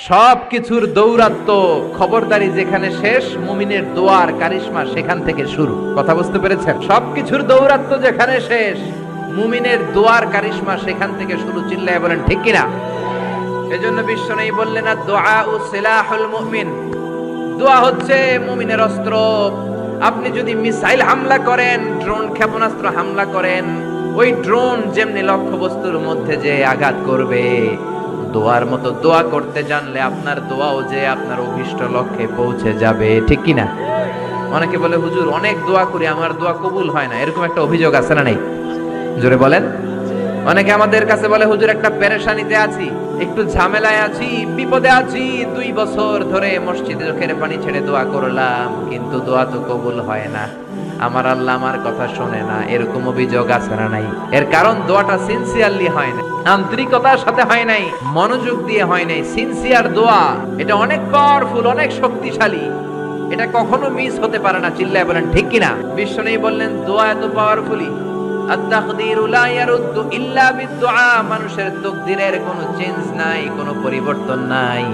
সবকিছুর দৌরাত্ম খবরদারি যেখানে শেষ, মুমিনের দোয়ার কারিশমা সেখান থেকে শুরু। কথা বুঝতে পেরেছেন? সবকিছুর দৌরাত্ম যেখানে শেষ, মুমিনের দোয়ার কারিশমা সেখান থেকে শুরু। চিল্লায় বলেন ঠিক কিনা? এজন্য বিশ্বনবী বললেন, দুআউ সিলাহুল মুমিন, দোয়া হচ্ছে মুমিনের অস্ত্র। আপনি যদি মিসাইল হামলা করেন, ড্রোন ক্ষেপণাস্ত্র হামলা করেন, ওই ড্রোন যেমনি লক্ষ্যবস্তুর মধ্যে যে আঘাত করবে, দোয়ার মতো দোয়া করতে জানলে আপনার দোয়াও যে আপনার অভিষ্ট লক্ষ্যে পৌঁছে যাবে। ঠিক কিনা? অনেকে বলে, হুজুর অনেক দোয়া করি, আমার দোয়া কবুল হয় না, এরকম একটা অভিযোগ আছে না? নেই? জোরে বলেন। অনেকে আমাদের কাছে বলে, হুজুর একটা পেরেশানিতে আছি, একটু ঝামেলায় আছি, বিপদে আছি, 2 বছর ধরে মসজিদে চোখের পানি ছেড়ে দোয়া করলাম, কিন্তু দোয়া তো কবুল হয় না, আমার আল্লাহ আমার কথা শোনে না। এরকম অভিযোগ আছে না? নাই? এর কারণ দোয়াটা সিনসিয়ারলি হয় না, আন্তরিকতার সাথে হয় নাই, মনোযোগ দিয়ে হয় নাই। সিনসিয়ার দোয়া এটা অনেক পাওয়ারফুল, অনেক শক্তিশালী, এটা কখনো মিস হতে পারে না। চিল্লায় বলেন ঠিক কিনা? বিশ্বনবী বললেন, দোয়া এত পাওয়ারফুলি, আত-তাকদীরু লা ইয়ারুদ্দু ইল্লা বিদ-দুআ, মানুষের তাকদীরের কোনো চেঞ্জ নাই, কোনো পরিবর্তন নাই,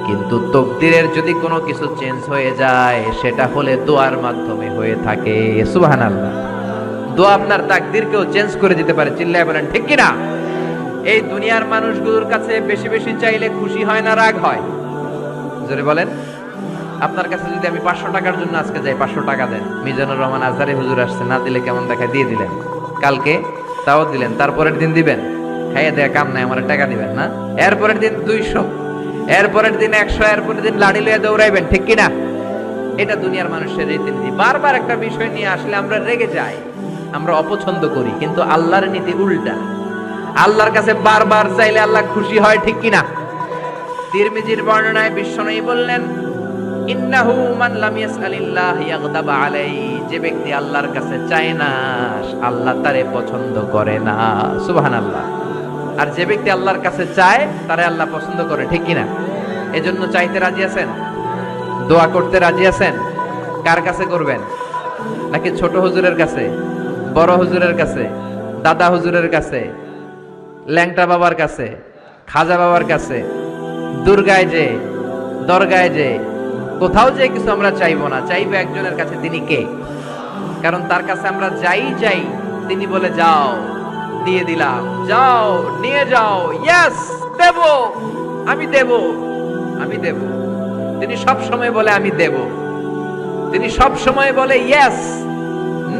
কিন্তু তাকদীরের যদি কোনো কিছু চেঞ্জ হয়ে যায়, সেটা হলে দোয়ার মাধ্যমে হয়ে থাকে। সুবহানাল্লাহ। দোয়া আপনার তাকদীরকেও চেঞ্জ করে দিতে পারে। চিল্লায় বলেন ঠিক কিনা? এই দুনিয়ার মানুষগুলোর কাছে বেশি বেশি চাইলে খুশি হয় না রাগ হয়? জোরে বলেন। আপনার কাছে যদি আমি 500 টাকার জন্য আজকে যাই, 500 টাকা দেন, মিজানুর রহমান আজহারি হুজুর আসছে, না দিলে কেমন দেখায়, দিয়ে দিলেন, কালকে তাও দিলেন, তারপরের দিন দিবেন, খাইয়ে দেয়া কাম নাই, আমার টাকা দিবেন না, এরপরের দিন 200, এরপরের দিন 100, এরপরের দিন লাড়ি লয়ে দৌড়াইবেন। ঠিক কিনা? এটা দুনিয়ার মানুষের রীতিনীতি। বারবার একটা বিষয় নিয়ে আসলে আমরা রেগে যাই, আমরা অপছন্দ করি, কিন্তু আল্লাহর নীতি উল্টা। আল্লাহর কাছে বারবার চাইলে আল্লাহ খুশি হয়। ঠিক কিনা? তিরমিজির বর্ণনায় বিশ্বনবী বললেন, ইন্নাহু মান লাম ইয়াসআলিল্লাহ ইয়াগদাব আলাইহি, যে ব্যক্তি আল্লাহর কাছে চায় না, আল্লাহ তারে পছন্দ করে না। সুবহানাল্লাহ। আর যে ব্যক্তি আল্লাহর কাছে চায়, তারে আল্লাহ পছন্দ করে। ঠিক কিনা? এজন্য চাইতে রাজি আছেন? দোয়া করতে রাজি আছেন? কার কাছে করবেন? নাকি ছোট হুজুরের কাছে, বড় হুজুরের কাছে, দাদা হুজুরের কাছে, ল্যাংটা বাবার কাছে, খাজা বাবার কাছে, দুর্গায় যে, দরগায় যে, কোথাও যে কিছু আমরা চাইবো না, চাইবে একজনের কাছে। তিনি কে? কারণ তার কাছে আমরা যাই চাই, তিনি বলে যাও, দিয়ে দিলাম, যাও নিয়ে যাও, ইয়েস দেব, আমি দেব, আমি দেব। তিনি সব সময় বলে আমি দেব, তিনি সব সময় বলে ইয়েস,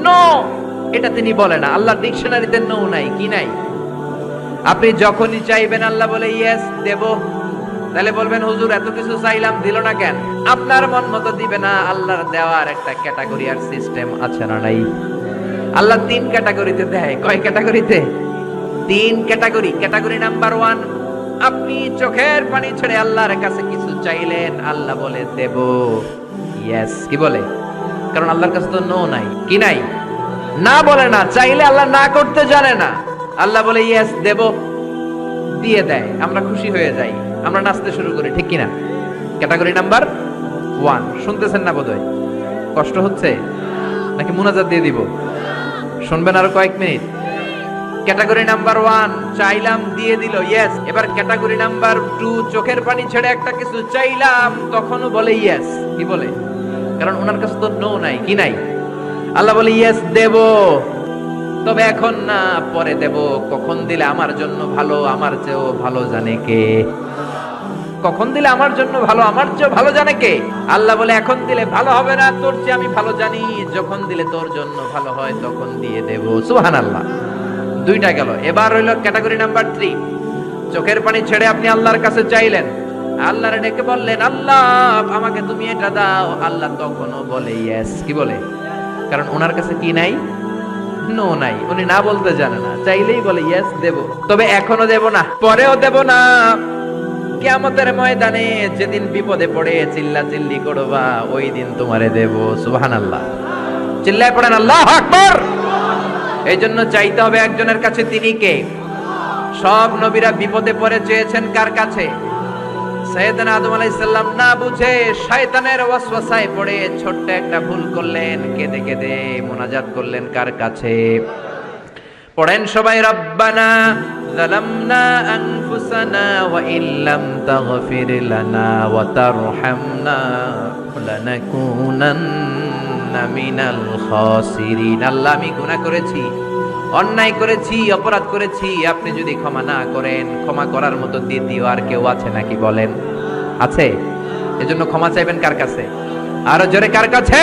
নো এটা তিনি বলে না। আল্লাহ ডিকশনারিতে নো নাই। কি নাই? আপনি যখনই চাইবেন আল্লাহ বলে ইয়েস দেব। তাহলে বলবেন, হুজুর এত কিছু চাইলাম দিল না কেন? আপনার মন মতো দিবে না। আল্লাহর দেওয়ার একটা ক্যাটাগরি আর সিস্টেম আছে না? নাই? আল্লাহ 3 ক্যাটাগরিতে দেয়। কয় ক্যাটাগরিতে? 3 ক্যাটাগরি। ক্যাটাগরি নাম্বার 1, আপনি চোখের পানি ছেড়ে আল্লাহর কাছে কিছু চাইলেন, আল্লাহ বলে দেব, ইয়েস। কি বলে? কারণ আল্লাহর কাছে তো নো নাই। কি নাই? না বলে না। চাইলে আল্লাহ না করতে জানে না, আল্লাহ বলে ইয়েস দেব, দিয়ে দেয়, আমরা খুশি হয়ে যাই, আমরা নাচতে শুরু করি। ঠিক কিনা? Category number 1। শুনতেছেন না বোধহয়? কষ্ট হচ্ছে নাকি মুনাজাত দিয়ে দিব? শুনবেন আরো কয়েক মিনিট? ক্যাটাগরি নাম্বার 1, চাইলাম দিয়ে দিল, ইয়েস। এবার ক্যাটাগরি নাম্বার 2, চোখের পানি ছেড়ে একটা কিছু চাইলাম, তখনও বলে ইয়েস। কি বলে? কারণ ওনার কাছে তো নো নাই। কি নাই? আল্লাহ বলে ইয়েস দেব, তবে এখন না, পরে দেব। কখন দিলে আমার জন্য ভালো, আমার চেয়েও ভালো জানে কে? কখন দিলে আমার জন্য ভালো, আমার চেয়েও ভালো জানে কে? আল্লাহ বলে এখন দিলে ভালো হবে না, তোর চেয়ে আমি ভালো জানি, যখন দিলে তোর জন্য ভালো হয় তখন দিয়ে দেব। সুবহানাল্লাহ। 2টা গেল। এবার হইল ক্যাটাগরি নাম্বার 3, চোখের পানি ছেড়ে আপনি আল্লাহর কাছে চাইলেন, আল্লাহরে ডেকে বললেন, আল্লাহ আমাকে তুমি এটা দাও, আল্লাহ তখনও বলে ইয়েস। কি বলে? কারণ ওনার কাছে কি নাই? নো নাই। উনি না বলতে জানে না, চাইলেই বলে ইয়েস দেব, তবে এখনো দেব না, পরেও দেব না। কিয়ামতের ময়দানে যেদিন বিপদে পড়ে চিল্লা চিল্লি করবা, ওই দিন তোমারে দেব। সুবহানাল্লাহ। চিল্লায় পড়েন আল্লাহু আকবার। এই জন্য চাইতে হবে একজনের কাছে। তিনি কে? সব নবীরা বিপদে পড়ে চেয়েছেন কার কাছে? সাইয়েদনা আদম আলাইহিস সালাম না বুঝে শয়তানের ওয়াসওয়াসায় পড়ে ছোট্ট একটা ভুল করলেন, কেঁদে কেঁদে মুনাজাত করলেন কার কাছে? পড়েন সবাই, রব্বানা যালামনা আনফুসানা ওয়া ইল্লাম তাগফির লানা ওয়া তারহামনা লানাকুনান্না মিনাল খাসিরিন। আল্লাহ, আমি গুনাহ করেছি, অন্যায় করেছি, অপরাধ করেছি, আপনি যদি ক্ষমা না করেন, ক্ষমা করার মতো দ্বিতীয় আর কেউ আছে নাকি বলেন? আছে? এজন্য ক্ষমা চাইবেন কার কাছে? আরো জোরে কার কাছে?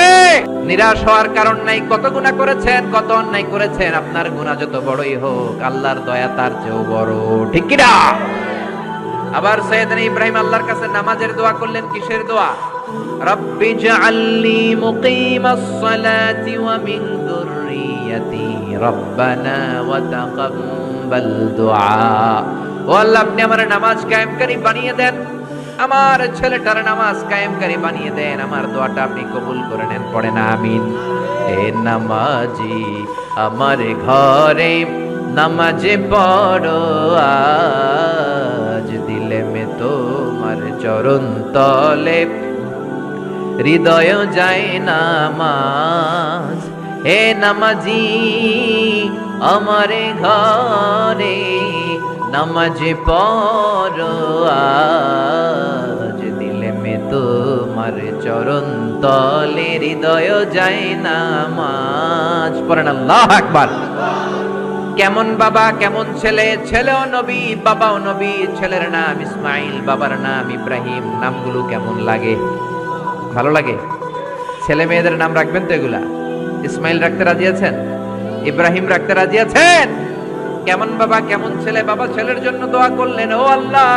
নিরাশ হওয়ার কারণ নাই। কত গুনাহ করেছেন, কত অন্যায় করেছেন, আপনার গুনাহ যত বড়ই হোক, আল্লাহর দয়া তার চেয়েও বড়, ঠিক কি না? আবার সাইয়েদনা ইব্রাহিম আল্লাহর কাছে নামাজের দোয়া করলেন। কিসের দোয়া? রব্বি জাআলনি মুকিমাস সালাতি ওয়া মিন যুররিয়াতি রব্বানা ওয়া তাকাব্বাল দুআ। ও আল্লাহ, আপনি আমার নামাজ কায়েমকারী বানিয়ে দেন, আমার ছেলেটার নামাজ কায়েমকারী বানিয়ে দেন, আমার দোয়াটা আপনি কবুল করে নেন। পড়েন আমিন। এ নামাজি আমার ঘরে নামাজে পড়ো আজ, দিলে মে তোমার চরণ তলে হৃদয় যায় নামাজ। হে নামাজি আমার ঘরে নামাজে পড়ো আজ, দিলে মে তোমার চরণ তলে হৃদয় যায় নামাজ। পড়েন আল্লাহু আকবার। কেমন বাবা, কেমন ছেলে, ছেলেও নবী, বাবাও নবী। ছেলের নাম ইসমাইল, বাবার নাম ইব্রাহিম। নামগুলো কেমন লাগে? ভালো লাগে? ছেলে মেয়েদের নাম রাখবেন তো এগুলা? ইসমাইল রাখতে রাজি আছেন? ইব্রাহিম রাখতে রাজি আছেন? কেমন বাবা, কেমন ছেলে। বাবা ছেলের জন্য দোয়া করলেন, ও আল্লাহ,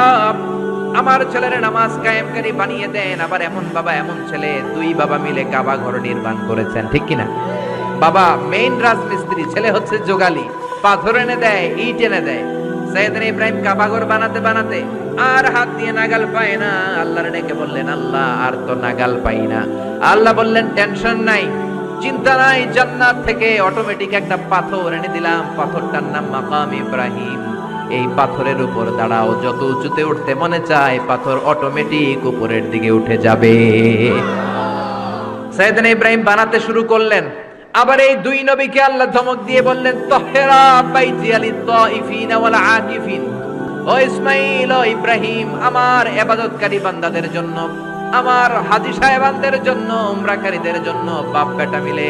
আমার ছেলের নামাজ কায়েমকারী বানিয়ে দেন। আবার এমন বাবা, এমন ছেলে, দুই বাবা মিলে কাবা ঘর নির্মাণ করেছেন, ঠিক কিনা? বাবা মেইন রাজমিস্ত্রি, ছেলে হচ্ছে যোগালি, পাথর এনে দেয়, ইট এনে দেয়। সাইয়েদনা ইব্রাহিম কাবা ঘর বানাতে বানাতে আর হাত দিয়ে নাগাল পায় না। আল্লাহর ডেকে বললেন, আল্লাহ আর তো নাগাল পাই না। আল্লাহ বললেন, টেনশন নাই, চিন্তা নাই, জান্নাত থেকে অটোমেটিক একটা পাথর এনে দিলাম, পাথরটার নাম মাকাম ইব্রাহিম। এই পাথরের উপর দাঁড়াও, যত উঁচুতে উঠতে মনে চায় পাথর অটোমেটিক উপরের দিকে উঠে যাবে। সাইয়েদনা ইব্রাহিম বানাতে শুরু করলেন। আবার এই দুই নবীকে আল্লাহ ধমক দিয়ে বললেন, তাহরা বাইতি লিত-তাইফিন ওয়াল আকিফিন। ও ইসমাইল, ও ইব্রাহিম, আমার ইবাদতকারী বান্দাদের জন্য, আমার হাজী সাহেবানদের জন্য, উমরাকারীদের জন্য বাপ বেটা মিলে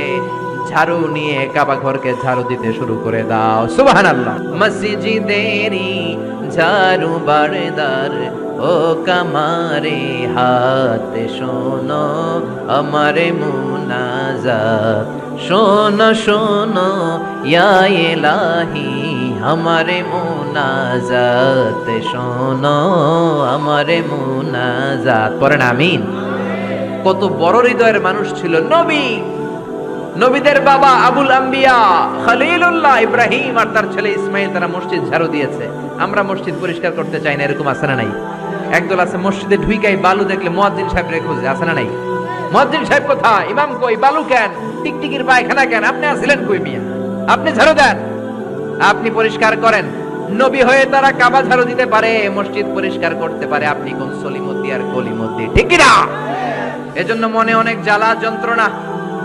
ঝাড়ু নিয়ে কাবা ঘরকে ঝাড়ু দিতে শুরু করে দাও। সুবহানাল্লাহ। মসজিদেরি ঝাড়ু বারদার ও কামারে হাতে শোনো আমারে মুনাজাত, শোনো শোনো ইয়া ইলাহি আমারে মুনাজাত, শোনো আমারে মুনাজাত। পড়েন আমিন। কত বড় হৃদয়ের মানুষ ছিল নবী, নবীদের বাবা আবুল আম্বিয়া খলিলুল্লাহ ইব্রাহিম আর তার ছেলে ইসমাইল, তারা মসজিদ ঝাড়ু দিয়েছে। আমরা মসজিদ পরিষ্কার করতে চাই না, এরকম আছে না নাই? একদল আছে মসজিদে ঢুইকাই বালু দেখলে মুয়াজ্জিন সাহেব রে খুঁজে, আছে না নাই? মুয়াজ্জিন সাহেব কোথায়? ইমাম কই? বালু কেন? টিকটিকির পায়খানা কেন? আপনি আছিলেন কই মিয়া? আপনি ঝাড়ু দেন, আপনি পরিষ্কার করেন। নবী হয়ে তারা কাবা ঝাড়ু দিতে পারে, মসজিদ পরিষ্কার করতে পারে। আপনি কোন সলিমদ্দি আর কলিমদ্দি, ঠিক কি না? এজন্য মনে অনেক জ্বালা যন্ত্রণা,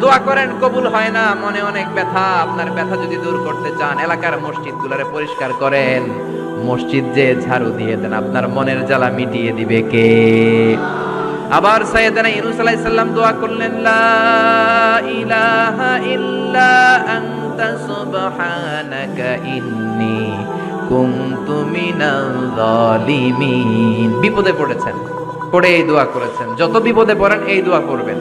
দোয়া করেন কবুল হয় না, মনে অনেক ব্যথা। আপনার ব্যথা যদি দূর করতে চান, এলাকার মসজিদগুলোরে পরিষ্কার করেন, মসজিদ যে ঝাড়ু দিয়ে দেন, আপনার মনের জ্বালা মিটিয়ে দিবে কে? আবার সাইয়েদনা ইউনূস আলাইহিস সালাম দোয়া করলেন, লা ইলাহা ইল্লা আনতা সুবহানাকা ইন্নী কুনতু মিনাল যালিমিন। বিপদে পড়েছেন, পড়ে এই দোয়া করেছেন। যত বিপদে পড়েন এই দোয়া করবেন।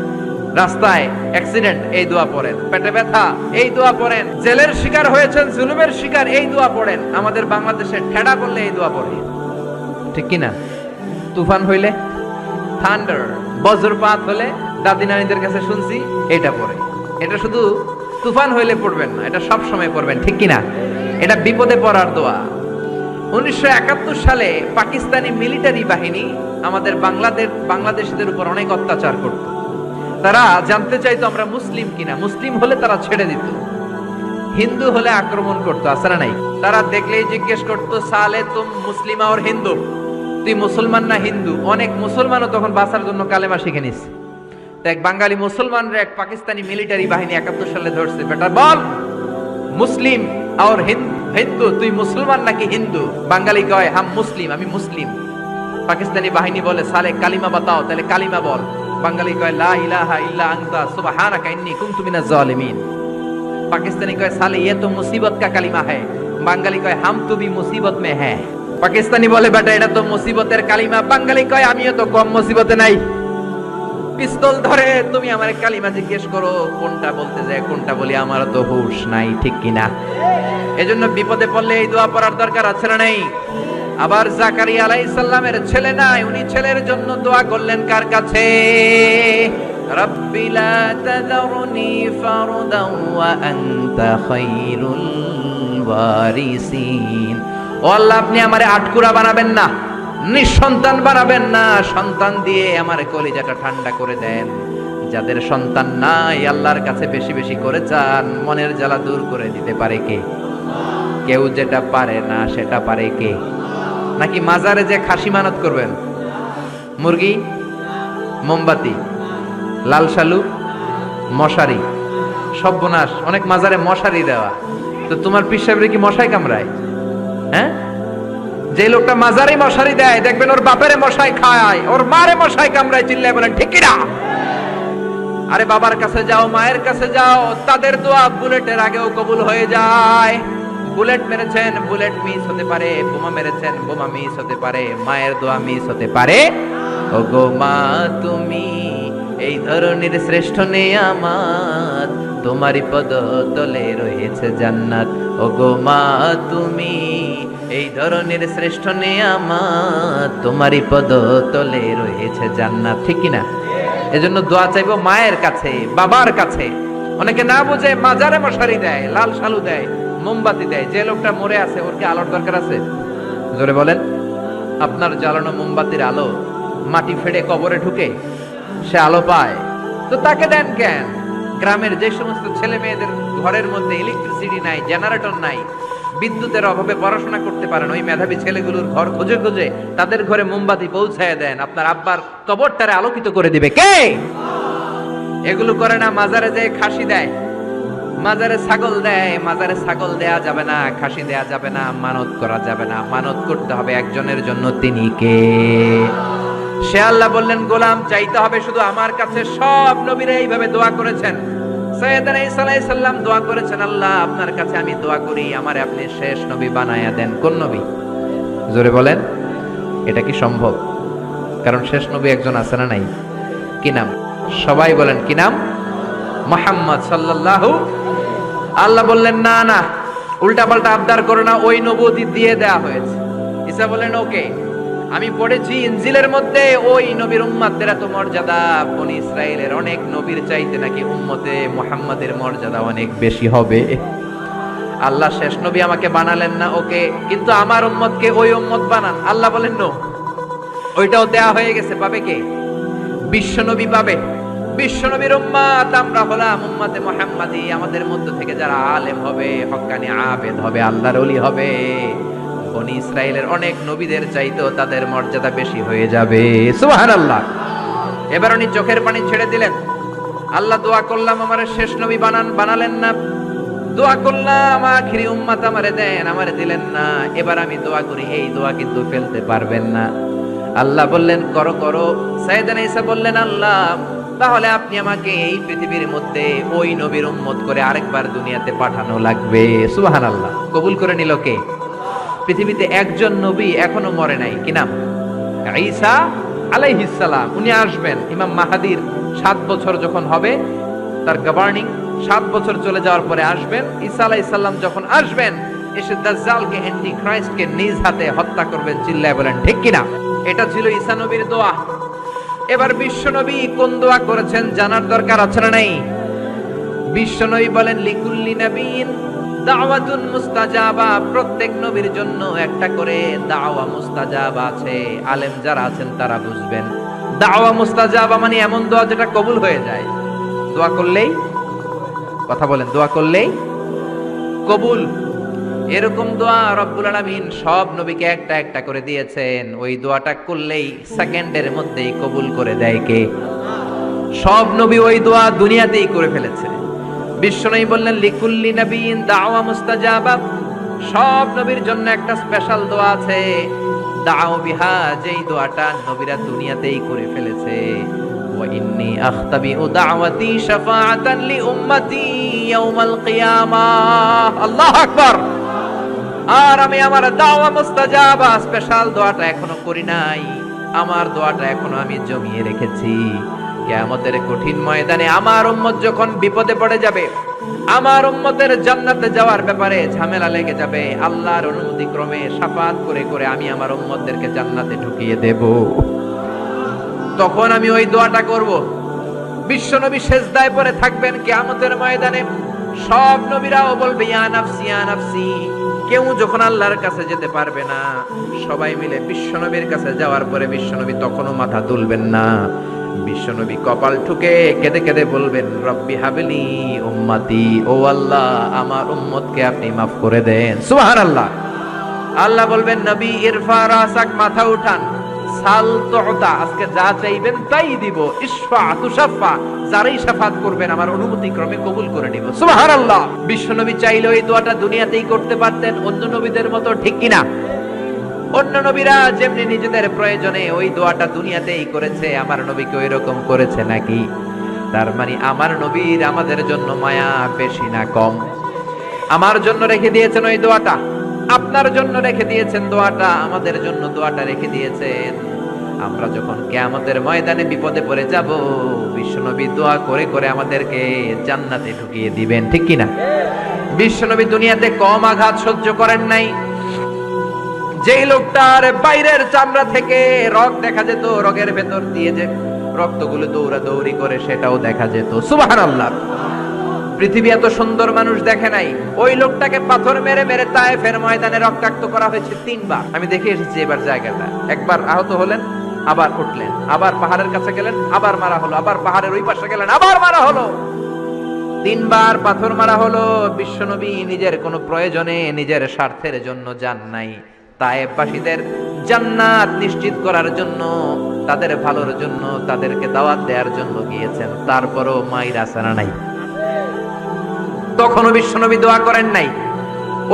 রাস্তায় অ্যাক্সিডেন্ট, এই দোয়া পড়েন। পেটে ব্যথা, এই দোয়া পড়েন। জেলের শিকার হয়েছেন, জুলুমের শিকার, এই দোয়া পড়েন। আমাদের বাংলাদেশে ঠেডা করলে এই দোয়া পড়ে, ঠিক কি না? তুফান হইলে, থান্ডার, বজ্রপাত হলে দাদি নানিদের কাছে শুনছি এটা পড়ে। এটা শুধু তুফান হইলে পড়বেন না, এটা সব সময় পড়বেন, ঠিক কি না? এটা বিপদে পড়ার দোয়া। 1971 সালে পাকিস্তানি মিলিটারি বাহিনী আমাদের বাংলাদেশীদের উপর অনেক অত্যাচার করত। তারা জানতে চাইতো আমরা মুসলিম কিনা। মুসলিম হলে তারা ছেড়ে দিত, হিন্দু হলে আক্রমণ করতো, আছে না নাই? তারা দেখলেই জিজ্ঞেস করতো, সালে তুম মুসলিমা ওর হিন্দু, তুই মুসলমান না হিন্দু? অনেক মুসলমানও তখন বাঁচার জন্য কালেমা শিখে নিছে। তো এক বাঙালি মুসলমানরা এক পাকিস্তানি মিলিটারি বাহিনী 71 সালে ধরছে, বেটা বল মুসলিম আর হিন্দু হিন্দু, তুই মুসলমান নাকি হিন্দু? বাঙালি কয় হাম মুসলিম, আমি মুসলিম। পাকিস্তানি বাহিনী বলে সালে কালিমা বাতাও, তাহলে কালিমা বল। বাঙালি কয় লা ইলাহা ইল্লা আনতা সুবহানাকা ইন্নী কুনতু মিনাজ জালিমিন। পাকিস্তানি কয় সালে ये तो मुसीबत का কালিমা है, বাঙালি কয় হাম তো ভি মুসিবত মে হ্যায়। পাকিস্তানি বলে বেটা এটা তো মুসিবতের কালিমা, বাঙালি কয় আমিও তো কম মুসিবতে নাই। পিস্তল ধরে তুমি আমার কালিমা জিজ্ঞেস করো, কোনটা বলতে যায় কোনটা বলি, আমার তো হুঁশ নাই, ঠিক কিনা? এজন্য বিপদে পড়লে এই দোয়া পড়ার দরকার আছে না নাই? আবার জাকারিয়া আলাইহিস সালামের ছেলে নাই, উনি ছেলের জন্য দোয়া করলেন কার কাছে? রাব্বি লা তাযারনি ফারদান ওয়া আনতা খায়রুল ওয়ারিসিন। ও আল্লাহ, আপনি আমারে আটকুরা বানাবেন না, নিঃসন্তান বানাবেন না, সন্তান দিয়ে আমার কলিজাটা ঠান্ডা করে দেন। যাদের সন্তান নাই আল্লাহর কাছে বেশি বেশি করে চান, মনের জ্বালা দূর করে দিতে পারে কে? কেউ যেটা পারে না সেটা পারে কে? নাকি মাজারে যে খাসি মানত করবেন? মুরগি, মোমবাতি, লাল শালু, মশারি, সর্বনাশ। অনেক মাজারে মশারি দেওয়া, তো তোমার পীর সাহেবের কি মশাই কামড়ায়? হ্যাঁ, যে লোকটা মাজারে মশারি দেয় দেখবেন ওর বাপেরে মশাই খায়, ওর মারে মশাই কামড়ায়, চিল্লায় বলেন ঠিক কিনা? আরে বাবার কাছে যাও, মায়ের কাছে যাও, তাদের দোয়া বুলেটের আগেও কবুল হয়ে যায়। বুলেট মেরেছেন, বুলেট মিস হতে পারে, বোমা মেরেছেন, বোমা মিস হতে পারে, মায়ের দোয়া মিস হতে পারে। ওগো মা তুমি এই ধরনের শ্রেষ্ঠ নেয়ামত, তোমারই পদ তলে রয়েছে জান্নাত। ওগো মা তুমি এই ধরনের শ্রেষ্ঠ নেয়ামত, তোমারই পদ তলে রয়েছে জান্নাত, ঠিক কিনা? এজন্য দোয়া চাইবো মায়ের কাছে, বাবার কাছে। অনেকে না বুঝে মাজারে মশারি দেয়, লাল শালু দেয়, মোমবাতি দেয়। যে লোকটা মরে আছে ওর কি আলোর দরকার আছে? জোরে বলেন। আপনার জ্বালানো মোমবাতির আলো মাটি ফেড়ে কবরে ঢুকে সে আলো পায়, তো তাকে দেন কেন? গ্রামের যে সমস্ত ছেলে মেয়েদের ঘরের মধ্যে ইলেকট্রিসিটি নাই, জেনারেটর নাই, বিদ্যুতের অভাবে পড়াশোনা করতে পারেন, ওই মেধাবী ছেলেগুলোর ঘর খুঁজে খুঁজে তাদের ঘরে মোমবাতি পৌঁছায় দেন। আপনার আব্বার কবরটারে আলোকিত করে দিবে কে? এগুলো করে না। মাজারে যে খাসি দেয়, মাজারে ছাগল দেয়, মাজারে ছাগল দেয়া যাবে না, খাসি দেয়া যাবে না, মানত করা যাবে না। মানত করতে হবে একজনের জন্য, তিনি কে? সে আল্লাহ বললেন গোলাম চাইতে হবে শুধু আমার কাছে। সব নবীরা এইভাবে দোয়া করেছেন। সাইয়েদনা ঈসা আলাইহিস সালাম দোয়া করেছেন, আল্লাহ আপনার কাছে আমি দোয়া করি আমারে আপনি শেষ নবী বানায়া দেন। কোন নবী? জোরে বলেন। এটা কি সম্ভব? কারণ শেষ নবী একজন আছে না নাই? কি নাম? সবাই বলেন কি নাম? মুহাম্মদ সাল্লাল্লাহু। আল্লাহ বললেন না না, উল্টা পাল্টা আবদার করো না, ওই নবুয়তি দিয়ে দেয়া হয়েছে। ঈসা বলেন ওকে, আমি পড়েছি ইনজিলের মধ্যে ওই নবীর উম্মতদের এত মর্যাদা, বনি ইসরাইলের অনেক নবীর চাইতে নাকি উম্মতে মুহাম্মাদের মর্যাদা অনেক বেশি হবে। আল্লাহ শেষ নবী আমাকে বানালেন না ওকে, কিন্তু আমার উম্মতকে ওই উম্মত বানান। আল্লাহ বলেন নো, ওইটাও দেয়া হয়ে গেছে। পাবে কে? বিশ্ব নবী পাবে। বিশ্ব নবীর উম্মত আমরা হলাম উম্মতে মুহাম্মাদি। আমাদের মধ্য থেকে যারা আলেম হবে, হক্কানি আবেদ হবে, আল্লাহর ওলি হবে, বনি ইসরাইলের অনেক নবীদের চাইতেও তাদের মর্যাদা বেশি হয়ে যাবে। সুবহানাল্লাহ। এবার উনি চোখের পানি ছেড়ে দিলেন। আল্লাহ দোয়া করলাম আমারে শেষ নবী বানান, বানালেন না। দোয়া করলাম আখিরি উম্মত আমারে দেন, আমারে দিলেন না। এবার আমি দোয়া করি, এই দোয়া কিন্তু ফেলতে পারবেন না। আল্লাহ বললেন করো করো। সাইয়েদনা ঈসা বললেন আল্লাহ তাহলে আপনি আমাকে এই পৃথিবীর মধ্যে ওই নবীর উম্মত করে আরেকবার দুনিয়াতে পাঠানো লাগবে। সুবহানাল্লাহ। কবুল করে নিল কে? পৃথিবীতে একজন নবী এখনো মরে নাই। কি নাম? ঈসা আলাইহিস সালাম। উনি আসবেন ইমাম মাহাদির 7 বছর যখন হবে, তার গভর্নিং 7 বছর চলে যাওয়ার পরে আসবেন। ঈসা আলাইহিস সালাম যখন আসবেন, এসে দাজ্জালকে, অ্যান্টি ক্রাইস্টকে নিজ হাতে হত্যা করবেন। চিল্লায় বলেন ঠিক কিনা? এটা ছিল ঈসা নবীর দোয়া। এবার বিশ্ব নবী কোন দোয়া করেছেন জানার দরকার আছে না নাই? বিশ্ব নবী বলেন লিকুল্লি নবীন দাওয়াতুন মুস্তাজাবা। প্রত্যেক নবীর জন্য একটা করে দাওয়া মুস্তাজাবা আছে। আলেম যারা আছেন তারা বুঝবেন। দাওয়া মুস্তাজাবা মানে এমন দোয়া যেটা কবুল হয়ে যায়। দোয়া করলেই, কথা বলেন, দোয়া করলেই কবুল। এরকম দোয়া রব্বুল আলামিন সব নবীকে একটা একটা করে দিয়েছেন। ওই দোয়াটা করলেই সেকেন্ডের মধ্যেই কবুল করে দেয় কে? সব নবী ওই দোয়া দুনিয়াতেই করে ফেলেছে। বিশ্বনবী বললেন লিকুল্লি নবীন দাওয়া মুস্তাজাবা। সব নবীর জন্য একটা স্পেশাল দোয়া আছে, দাও বিহা, যেই দোয়াটা নবীরা দুনিয়াতেই করে ফেলেছে। ওয়া ইন্নী আখতাবিউ দাওয়াতি শাফাআতান লি উম্মতি ইয়াউমাল কিয়ামাহ। আল্লাহু আকবার। আর আমি আমার দাওয়া মুস্তাজাবা স্পেশাল দোয়াটা এখনো করি নাই, আমার দোয়াটা এখনো আমি জমিয়ে রেখেছি। কিয়ামতের কঠিন ময়দানে আমার উম্মত যখন বিপদে পড়ে যাবে, আমার উম্মতের জান্নাতে যাওয়ার ব্যাপারে ঝামেলা লেগে যাবে, আল্লাহর অনুমতি ক্রমে শাফাত করে করে আমি আমার উম্মতদেরকে জান্নাতে ঢুকিয়ে দেব। তখন আমি ওই দোয়াটা করব। বিশ্বনবী সেজদায় পড়ে থাকবেন কিয়ামতের ময়দানে, সব নবীরাও বলবে ইয়া নাফসি ইয়া নাফসি। কেউ যখন আল্লাহর কাছে যেতে পারবে না, সবাই মিলে বিশ্বনবীর কাছে যাওয়ার পরে বিশ্বনবী তখনও মাথা তুলবেন না। বিশ্বনবী কপাল ঠুকে কেঁদে কেঁদে বলবেন রব্বি হাবলি উম্মতি, ও আল্লাহ আমার উম্মতকে আপনি মাফ করে দেন। সুবহানাল্লাহ। আল্লাহ বলবেন নবী ইরফা রাসাক, মাথা উঠান, সাল তুতা, আজকে যা চাইবেন তাই দিব, ইশফা তুশাফা, যারাই শাফাত করবেন আমার অনুমতি ক্রমে কবুল করে নিব। সুবহানাল্লাহ। বিশ্বনবী চাইলে ওই দোয়াটা দুনিয়াতেই করতে পারতেন অন্য নবীদের মতো, ঠিক কিনা? অন্য নবীরা যেমনি নিজেদের প্রয়োজনে ওই দোয়াটা দুনিয়াতেই করেছে, আমার নবীকে ওই রকম করেছে নাকি? তার মানে আমার নবীর আমাদের জন্য মায়া বেশি না কম? আমার জন্য রেখে দিয়েছেন ওই দোয়াটা, আপনার জন্য রেখে দিয়েছেন দোয়াটা, আমাদের জন্য দোয়াটা রেখে দিয়েছেন। আমরা যখন কিয়ামতের ময়দানে বিপদে পড়ে যাব, বিশ্বনবী দোয়া করে করে আমাদেরকে জান্নাতে ঢুকিয়ে দিবেন, ঠিক কিনা? বিশ্বনবী দুনিয়াতে কম আঘাত সহ্য করেন নাই। যেই লোকটার বাইরের চামড়া থেকে রগ দেখা যেত, রগের ভেতর দিয়ে যে রক্তগুলো দৌড়াদৌড়ি করে সেটাও দেখা যেত। সুবহানাল্লাহ। পৃথিবী এত সুন্দর মানুষ দেখে নাই। ওই লোকটাকে পাথর মেরে মেরে তায়েফের ময়দানে রক্তাক্ত করা হয়েছে 3 বার। আমি দেখে এসেছি এবার জায়গাটা। একবার আহত হলেন, আবার উঠলেন, আবার পাহাড়ের কাছে গেলেন, আবার মারা হলো, আবার পাহাড়ের ওই পাশে গেলেন, আবার মারা হলো। 3 বার পাথর মারা হলো। বিশ্বনবী নিজের কোনো প্রয়োজনে, নিজের স্বার্থের জন্য যান নাই, তায়েফবাসীদের জান্নাত নিশ্চিত করার জন্য, তাদের ভালোর জন্য, তাদেরকে দাওয়াত দেওয়ার জন্য গিয়েছেন। তারপরও মায়ের আসানা নাই, তখনও বিশ্বনবী দোয়া করেন নাই।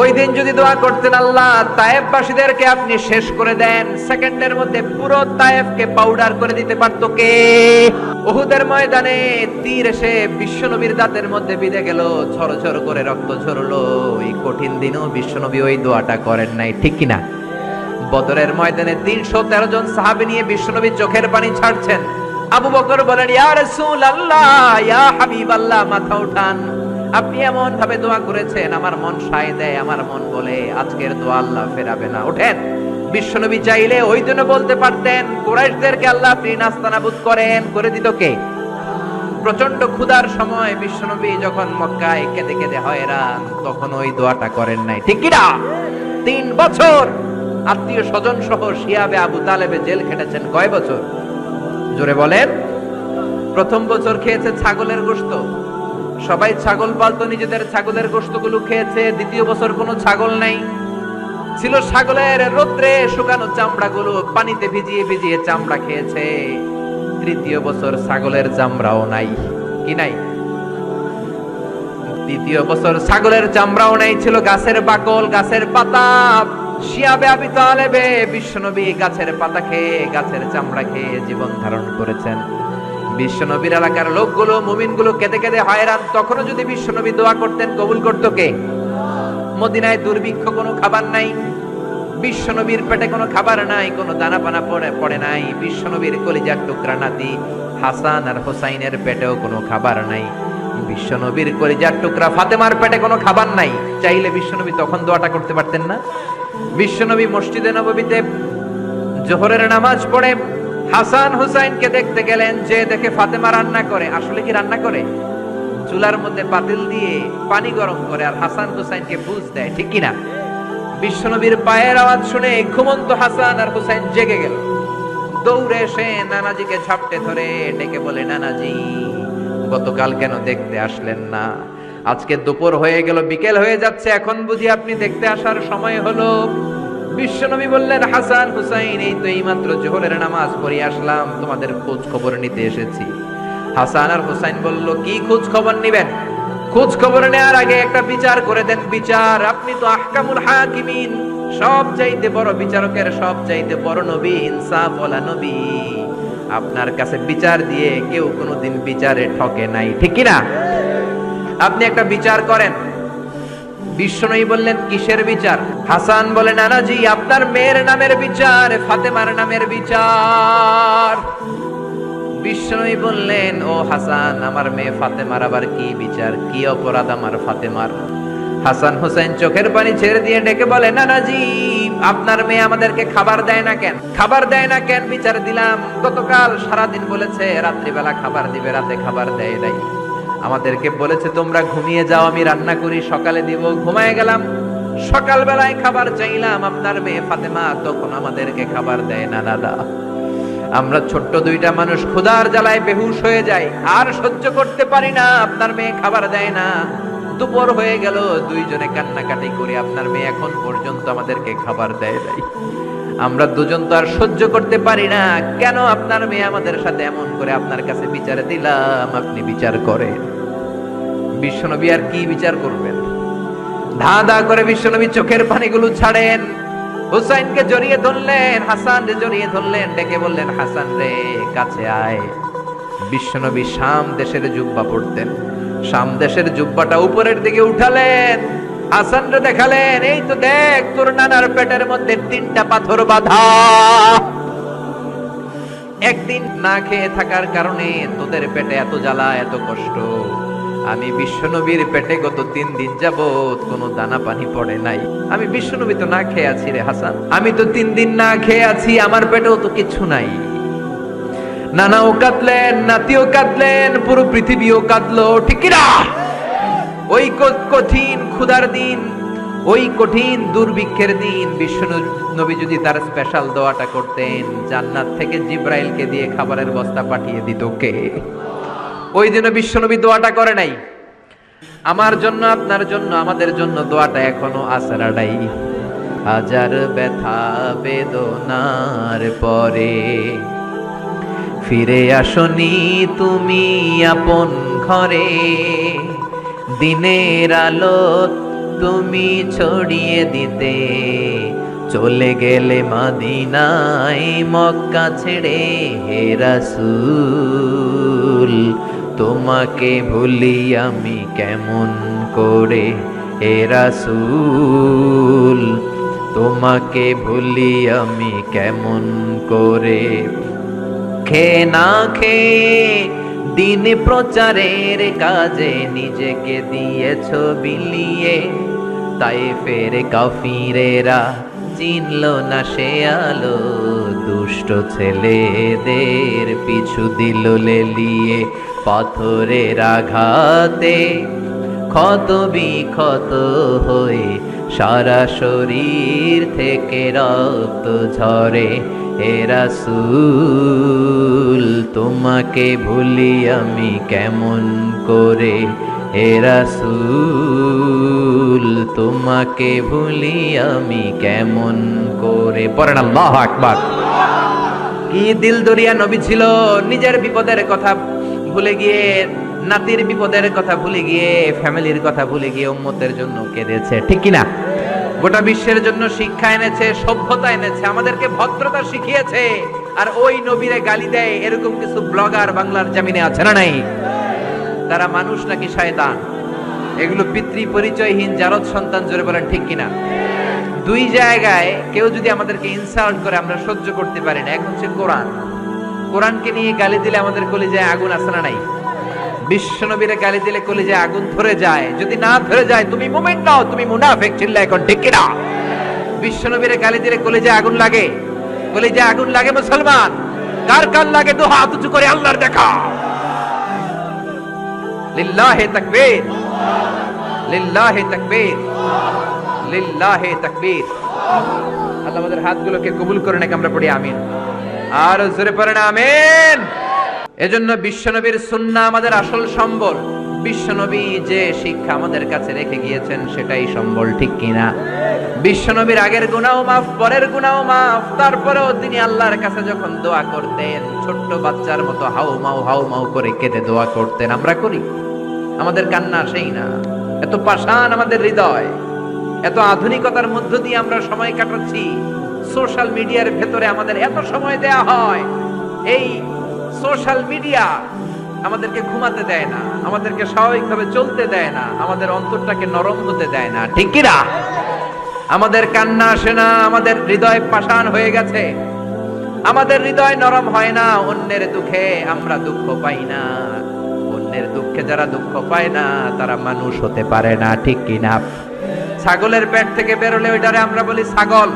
ওই দিন যদি দোয়া করতেন আল্লাহ তায়েফবাসীদেরকে আপনি শেষ করে দেন, সেকেন্ডের মধ্যে পুরো তায়েফকে পাউডার করে দিতে পারত কে? উহুদের ময়দানে তীর এসে বিশ্বনবীর দাঁতের মধ্যে বিঁধে গেল, ঝরঝর করে রক্ত ঝরলো। এই কঠিন দিনেও বিশ্বনবী ওই দোয়াটা করেন নাই, ঠিক কিনা? বদরের ময়দানে 313 জন সাহাবী নিয়ে বিশ্বনবী চোখের পানি ছাড়ছেন। আবু বকর বলেন ইয়া রাসূলুল্লাহ, ইয়া হাবিবাল্লাহ, মাথা উঠান, আপনি এমন ভাবে দোয়া করেছেন আমার মন সায় দেয়, আমার মন বলে আজকের দোয়া আল্লাহ ফেরাবে না, ওঠেন। বিশ্বনবী চাইলে ওই দিনও বলতে পারতেন কুরাইশদেরকে আল্লাহ আপনি নাস্তানাবুদ করেন, করে দিত কে? প্রচন্ড ক্ষুধার সময় বিশ্বনবী যখন মক্কায় কেঁদে কেঁদে হয়রান, তখন ওই দোয়াটা করেন নাই, ঠিক কিনা? 3 বছর আত্মীয় স্বজন সহ শিয়াবে আবু তালেবে জেল খেটেছেন। কয় বছর? জোরে বলেন। প্রথম বছর খেয়েছে ছাগলের গোশত, সবাই ছাগল পালতো, নিজেদের ছাগলের গোশতগুলো খেয়েছে। দ্বিতীয় বছর কোনো ছাগল নাই, ছিল ছাগলের রোদ্রে শুকানো চামড়াগুলো পানিতে ভিজিয়ে ভিজিয়ে চামড়া খেয়েছে। তৃতীয় বছর ছাগলের চামড়াও নাই, কি নাই? তৃতীয় বছর ছাগলের চামড়াও নাই, ছিল গাছের বাকল, গাছের পাতা। শিয়াবে আবি তালেবে বিশ্বনবী গাছের পাতা খেয়ে, গাছের চামড়া খেয়ে জীবন ধারণ করেছেন। বিশ্বনবীর এলাকার লোকগুলো, মুমিনগুলো কেঁদে কেঁদে হয়রান, তখনও যদি বিশ্বনবী দোয়া করতেন কবুল করত কে? মদিনায় দুর্ভিক্ষ, কোনো খাবার নাই, বিশ্বনবীর পেটে কোনো খাবার নাই, কোনো দানা পানা পড়ে নাই। বিশ্বনবীর কলিজার টুকরা নাতি হাসান আর হোসাইনের পেটেও কোনো খাবার নাই। বিশ্বনবীর কলিজার টুকরা ফাতেমার পেটে কোনো খাবার নাই। চাইলে বিশ্বনবী তখন দোয়াটা করতে পারতেন না? বিশ্বনবী মসজিদে নববীতে জোহরের নামাজ পড়ে হাসান হুসাইনকে দেখতে গেলেন, যে দেখে ফাতেমা রান্না করে। আসলে কি রান্না করে? চুলার মধ্যে পাতিল দিয়ে পানি গরম করে আর হাসান হুসাইনকে বুঝ দেয়, ঠিক কিনা? বিশ্বনবীর পায়ের আওয়াজ শুনে ঘুমন্ত হাসান আর হুসাইন জেগে গেল। দৌড়ে এসে নানাজিকে ঝাপটে ধরে ডেকে বলে, নানাজি গতকাল কেন দেখতে আসলেন না? আজকে দুপুর হয়ে গেল, বিকেল হয়ে যাচ্ছে, এখন বুঝি আপনি দেখতে আসার সময় হলো? বিশ্বনবী বললেন, হাসান হুসাইন এই তো এইমাত্র জোহরের নামাজ পড়ে আসলাম, তোমাদের খোঁজ খবর নিতে এসেছি। হাসান আর হুসাইন বলল, কি খোঁজ খবর নিবেন? খোঁজ খবর নেওয়ার আগে একটা বিচার করে দেন। বিচার? আপনি আপনি তো আহকামুল হাকিমিন, সব চাইতে বড় বিচারকের সব চাইতে বড় নবী, ইনসাফ ওয়ালা নবী। আপনার কাছে বিচার দিয়ে কেউ কোনোদিন বিচারে ঠকে নাই, ঠিক কি না? আপনি একটা বিচার করেন। বিশ্বনবী বললেন কিসের বিচার? হাসান বলে নানাজি আপনার মেয়ের নামের বিচার, ফাতেমার নামের বিচার। বিশ্বনবী বললেন ও হাসান, আমার মেয়ে ফাতেমার আবার কি বিচার, কি অপরাধ আমার ফাতেমার? হাসান হোসেন চোখের পানি ছেড়ে দিয়ে ডেকে বলে নানাজি আপনার মেয়ে আমাদেরকে খাবার দেয় না কেন? খাবার দেয় না কেন বিচার দিলাম। গতকাল সারাদিন বলেছে রাত্রিবেলা খাবার দিবে, রাতে খাবার দেয় নাই। আমাদেরকে বলেছে তোমরা ঘুমিয়ে যাও, আমি রান্না করি সকালে দিব, ঘুমায় গেলাম। সকাল বেলায় খাবার চাইলাম আপনার মেয়ে ফাতেমা, তখন আমাদেরকে খাবার দেয় না। দাদা আমরা ছোট্ট দুইটা মানুষ ক্ষুধার জ্বালায় বেহুশ হয়ে যাই, আর সহ্য করতে পারি না, আপনার মেয়ে খাবার দেয় না। দুপুর হয়ে গেল, দুইজনে কান্নাকাটি করি, আপনার মেয়ে এখন পর্যন্ত আমাদেরকে খাবার দেয় নাই। আমরা দুজন তো আর সহ্য করতে পারি না, কেন আপনার মেয়ে আমাদের সাথে এমন করে? আপনার কাছে বিচারে দিলাম, আপনি বিচার করেন। বিশ্বনবী আর কি বিচার করবেন? ধা ধা করে বিশ্বনবী চোখের পানিগুলো ছাড়েন, হুসাইনকে জড়িয়ে ধরলেন, হাসান রে জড়িয়ে ধরলেন, ডেকে বললেন হাসান রে কাছে আয়। বিশ্বনবী শাম দেশের জুব্বা পরতেন, শাম দেশের জুব্বাটা উপরের দিকে উঠালেন, হাসান রে দেখালেন এই তো দেখ তোর নানার পেটের মধ্যে 3টা পাথর বাঁধা। একদিন না খেয়ে থাকার কারণে তোদের পেটে এত জ্বালা এত কষ্ট। আমি বিশ্বনবীর পেটে গত 3 দিন যাবত কোনো দানা পানি পড়ে নাই। আমি বিশ্বনবী তো না খেয়ে আছি রে হাসান, আমি তো 3 দিন না খেয়ে আছি, আমার পেটেও তো কিছু নাই। নানাও কাঁদলেন, নাতিও কাঁদলেন, পুরো পৃথিবীও কাঁদলো, ঠিক কি না? ওই কঠিন ক্ষুধার দিন, ওই কঠিন দুর্ভিক্ষের দিন বিশ্বনবী যদি তার স্পেশাল দোয়াটা করতেন, জান্নাত থেকে জিব্রাইলকে দিয়ে খাবারের বস্তা পাঠিয়ে দিত কে? ওই দিনও বিশ্বনবী দোয়াটা করে নাই। আমার জন্য, আপনার জন্য, আমাদের জন্য দোয়াটা এখনো আসরাডাই। হাজার ব্যথা বেদনার পরে ফিরে আসনি তুমি আপন ঘরে, দিনের আলো তুমি ছড়িয়ে দিতে, চলে গেলে মদিনায় মক্কা ছেড়ে। হে রাসূল তোমাকে ভুলি আমি কেমন করে, হে রাসূল তোমাকে ভুলি আমি কেমন করে। খেয়ে না খেয়ে দিন প্রচারের কাজে নিজেকে দিয়েছ বিলিয়ে, তায়েফের কাফিরেরা চিনল না সে আলো, দুষ্ট ছেলেদের পিছু দিল লেলিয়ে, পাথরের আঘাতে ক্ষত বিক্ষত হয়ে সারা শরীর থেকে রক্ত ঝরে। হে রাসূল তোমাকে ভুলি আমি কেমন করে, হে রাসূল তোমাকে ভুলি আমি কেমন করে। পড়েন আল্লাহু আকবার। কি দিল দরিয়া নবী ছিল, নিজের বিপদের কথা ভুলে গিয়ে, নাতির বিপদের কথা ভুলে গিয়ে, ফ্যামিলির কথা ভুলে গিয়ে উম্মতের জন্য কেঁদেছে, ঠিক কি না? গোটা বিশ্বের জন্য শিক্ষা এনেছে, সভ্যতা এনেছে, আমাদেরকে ভদ্রতা শিখিয়েছে। আর ওই নবীরে গালি দেয় এরকম কিছু ব্লগার বাংলার জমিনে আছে না নাই? তারা মানুষ নাকি শয়তান? এগুলো পিতৃ পরিচয়হীন জারদ সন্তান, জোরে বলেন ঠিক কিনা? দুই জায়গায় কেউ যদি আমাদেরকে ইনসাল্ট করে আমরা সহ্য করতে পারি না। এক হচ্ছে কোরআন, কোরআনকে নিয়ে গালি দিলে আমাদের কলিজায় আগুন আছে না নাই? বিশ্বনবীরে গালি দিলে কলিজায় আগুন ধরে যায়, যদি না ধরে যায় তুমি মুমিন নাও, তুমি মুনাফিক, চিল্লা এখন ঠিক কিনা? বিশ্বনবীরে গালি দিলে কলিজায় আগুন লাগে, কলিজায় আগুন লাগে মুসলমান। কার কার লাগে? দু হাত উঁচু করে আল্লাহর দেখা। লিল্লাহে তাকবীর, লিল্লাহে তাকবীর, লিল্লাহে তাকবীর। আল্লাহ আমাদের হাতগুলোকে কবুল করে নাকি আমরা পড়ি আমিন। আর জোরে পড়েন আমিন। এজন্য বিশ্বনবীর সুন্নাহ আমাদের আসল সম্বল। বিশ্বনবী যে শিক্ষা আমাদের কাছে রেখে গিয়েছেন সেটাই সম্বল, ঠিক কিনা? বিশ্বনবীর আগের গুনাহ মাফ, পরের গুনাহ মাফ, তারপরেও তিনি আল্লাহর কাছে যখন দোয়া করতেন ছোট্ট বাচ্চার মতো হাউ মাউ করে কেঁদে দোয়া করতেন। আমরা করি? আমাদের কান্না সেই না? এত পাষাণ আমাদের হৃদয়। এত আধুনিকতার মধ্য দিয়ে আমরা সময় কাটাচ্ছি, সোশ্যাল মিডিয়ার ভেতরে আমাদের এত সময় দেয়া হয়। এই সোশ্যাল মিডিয়া আমাদেরকে ঘুমাতে দেয় না, আমাদেরকে স্বাভাবিকভাবে চলতে দেয় না, আমাদের অন্তরটাকে নরম হতে দেয় না, ঠিক কি না? আমাদের কান্না আসে না, আমাদের হৃদয় পাষাণ হয়ে গেছে, আমাদের হৃদয় নরম হয় না, অন্যের দুঃখে আমরা দুঃখ পাই না। অন্যের দুঃখে যারা দুঃখ পায় না তারা মানুষ হতে পারে না, ঠিক কি না? ছাগলের পেট থেকে বেরোলে ওইটারে আমরা বলি ছাগল,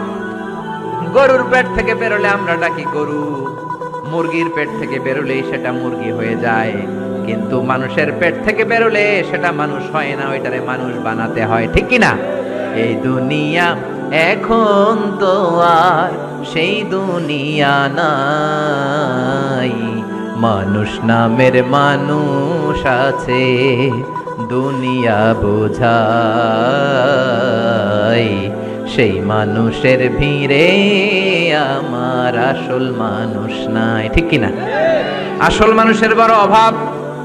গরুর পেট থেকে বেরোলে আমরা ডাকি গরু, মুরগির পেট থেকে বেরোলেই সেটা মুরগি হয়ে যায়, কিন্তু মানুষের পেট থেকে বেরোলে সেটা মানুষ হয় না, ওইটারে মানুষ বানাতে হয়, ঠিক কি না? এই দুনিয়া এখন তো আর সেই দুনিয়া নাই, মানুষ নামের মানুষ আছে, দুনিয়া বোঝাই, সেই মানুষের ভিড়ে আমার আসল মানুষ নাই, ঠিক কি না? আসল মানুষের বড় অভাব।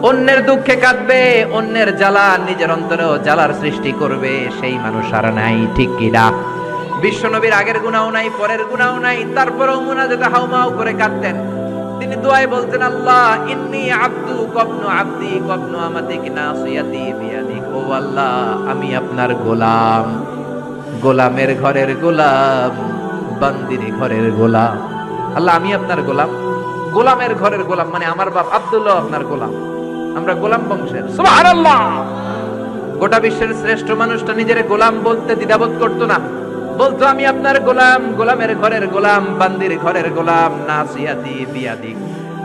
অন্যের দুঃখে কাঁদবে, অন্যের জ্বালা নিজের অন্তরেও জ্বালার সৃষ্টি করবে, সেই মানুষ আর নাই, ঠিক কি না? বিশ্বনবীর আগের গুনাহ নাই, পরের গুনাহ নাই, তারপরেও মুনাজাতে হাউমাউ করে কাঁদতেন। তিনি দোয়ায় বলতেন, আল্লাহ ইন্নী আব্দু কবনু আব্দি কবনু আমাতিক নাসিয়াতি বিয়াদিক, ও আল্লাহ আমি আপনার গোলাম, গোলামের ঘরের গোলাম, বান্দির ঘরের গোলাম। আল্লাহ আমি আপনার গোলাম, গোলামের ঘরের গোলাম, মানে আমার বাপ আব্দুল্লাহ আপনার গোলাম, আমরা গোলাম বংশের। সুবহানাল্লাহ। গোটা বিশ্বের শ্রেষ্ঠ মানুষটা নিজের গোলাম বলতে দ্বিধাবোধ করতো না, বলতো আমি আপনার গোলাম, গোলামের ঘরের গোলাম, বান্দির ঘরের গোলাম, নাসিয়াতি বিয়াদিক,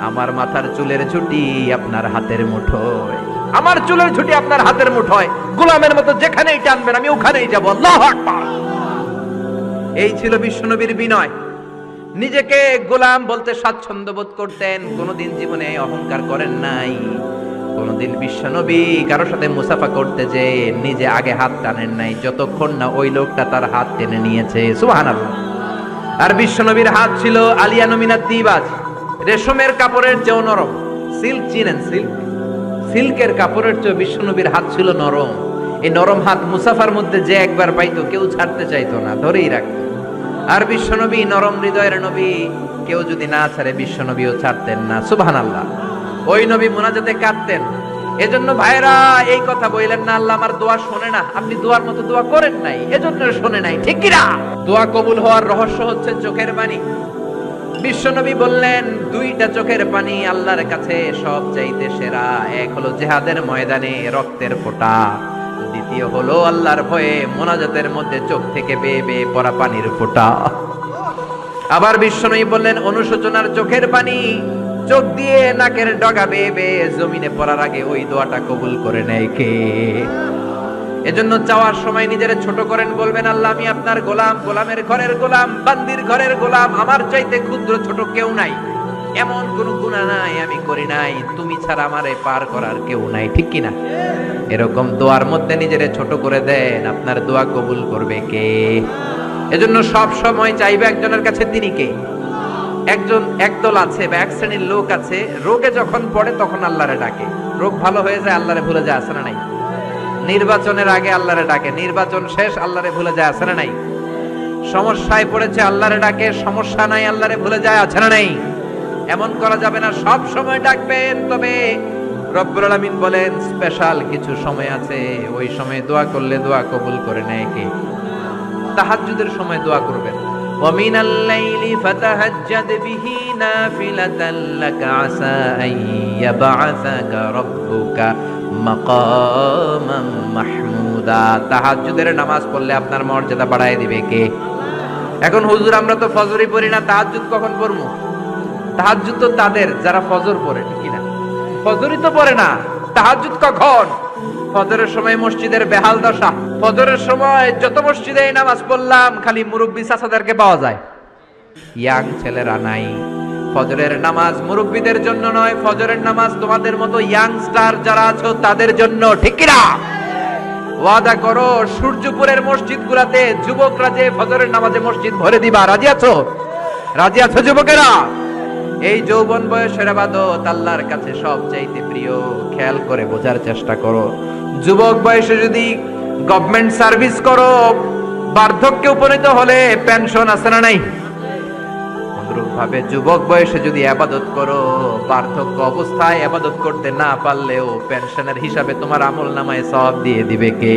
আমার মাথার চুলের ঝুঁটি আপনার হাতের মুঠোয়, আমার চুলের ঝুঁটি আপনার হাতের মুঠোয়, গোলামের মতো যেখানেই টানবেন আমি ওখানেই যাব। আল্লাহু আকবার। এই ছিল বিশ্বনবীর বিনয়, নিজেকে গোলাম বলতে স্বাচ্ছন্দ্য বোধ করতেন, কোনোদিন জীবনে অহংকার করেন নাই। কোনোদিন বিশ্বনবী কারোর সাথে মুসাফা করতে যে নিজে আগে হাত টানেন নাই, যতক্ষণ না ওই লোকটা তার হাত টেনে নিয়েছে। সুবহানাল্লাহ। আর বিশ্বনবীর হাত ছিল আলিয়ানু মিনাত দিবাজ, রেশমের কাপড়ের চেয়েও নরম। সিল্ক চিনেন? সিল্কের কাপড়ের চেয়ে বিশ্বনবীর হাত ছিল নরম। এই নরম হাত মুসাফার মধ্যে যে একবার পাইতো কেউ ছাড়তে চাইতো না, ধরেই রাখতো। আর বিশ্বনবী নরম হৃদয়ের নবী, কেউ যদি না ছাড়ে বিশ্বনবীও ছাড়তেন না। সুবহানাল্লাহ। ওই নবী মুনাজাতে কাঁদতেন। এজন্য ভাইরা এই কথা বললেন না আল্লাহ আমার দোয়া শোনে না, আপনি দোয়ার মতো দোয়া করেন নাই, এজন্য শোনে নাই, ঠিক কি না? দোয়া কবুল হওয়ার রহস্য হচ্ছে চোখের পানি। বিশ্বনবী বললেন দুইটা চোখের পানি আল্লাহর কাছে সব চাইতে সেরা, এক হলো জিহাদের ময়দানে রক্তের ফোঁটা, দ্বিতীয় হলো আল্লাহর ভয়ে মুনাজাতের মধ্যে চোখ থেকে বেয়ে বেয়ে পড়া পানির ফোঁটা। আবার বিশ্বনবী বললেন অনুশোচনার চোখের পানি চোখ দিয়ে নাকের ডগা বেয়ে বেয়ে জমিনে পড়ার আগে ওই দোয়াটা কবুল করে নেয় কে? এজন্য চাওয়ার সময় নিজের ছোট করেন, বলবেন আল্লাহ আমি আপনার গোলাম, গোলামের ঘরের গোলাম, বান্দির ঘরের গোলাম, আমার চাইতে ক্ষুদ্র ছোট কেউ নাই, এমন কোন গুনাহ নাই আমি করি নাই, তুমি ছাড়া আমারে পার করার কেউ নাই, ঠিক কি না? এরকম দোয়ার মধ্যে নিজেরে ছোট করে দেন, আপনার দোয়া কবুল করবে কে? এজন্য সব সময় চাইবে একজনের কাছে, তিনি কে? একদল আছে বা এক শ্রেণীর লোক আছে, রোগে যখন পড়ে তখন আল্লাহরে ডাকে, রোগ ভালো হয়ে যায় আল্লাহরে ভুলে যায়, আছে না নাই? নির্বাচনের আগে আল্লাহরে ডাকে, নির্বাচন শেষ আল্লাহরে ভুলে যায়, আছে না নাই? সমস্যায় পড়েছে আল্লাহরে ডাকে, সমস্যা নাই আল্লাহরে ভুলে যায়, আছে না নাই? এমন করা যাবে না, সব সময় ডাকবেন। তবে রব্বুল আলামিন বলেন স্পেশাল কিছু সময় আছে, ওই সময় দোয়া করলে দোয়া কবুল করে নেয় কে? তাহাজ্জুদের সময় দোয়া করবেন। وَمِنَ اللَّيْلِ فَتَهَجَّدْ بِهِ نَافِلَةً لَكَ عَسَىٰ أَن يَبْعَثَكَ رَبُّكَ مَقَامًا مَحْمُودًا। তাহাজ্জুদের নামাজ পড়লে আপনার মর্যাদা বাড়ায় দিবে কে? এখন হুজুর আমরা তো ফজরই পড়ি না, তাহাজ্জুদ কখন পড়বো? তাহাজ্জুদ তো তাদের যারা ফজর পড়ে, ঠিক না? ফজরই তো পড়ে না, তাহাজ্জুদ কখন? ফজরের সময় মসজিদের বেহাল দশা। ফজরের সময় যত মসজিদে নামাজ পড়লাম খালি মুরব্বি চাচাদেরকে পাওয়া যায়, ইয়াং ছেলেরা নাই। ফজরের নামাজ মুরব্বিদের জন্য নয়, ফজরের নামাজ তোমাদের মতো ইয়াংস্টার যারা আছো তাদের জন্য, ঠিক কি না? ওয়াদা করো সূর্যপুরের মসজিদগুলোতে যুবকরা যে ফজরের নামাজে মসজিদ ভরে দিবা, রাজি আছো? রাজি আছো যুবকেরা? এই যৌবন বয়সের ইবাদত আল্লাহর কাছে সবচাইতে প্রিয়। খেয়াল করে বোঝার চেষ্টা করো, যুবক বয়সে যদি গভর্নমেন্ট সার্ভিস করো বার্ধক্যে উপনীত হলে পেনশন আছে না নাই? অনুরূপভাবে যুবক বয়সে যদি ইবাদত করো, বার্ধক্য অবস্থায় ইবাদত করতে না পারলেও পেনশনের হিসাবে তোমার আমলনামায় সওয়াব দিয়ে দিবে কে?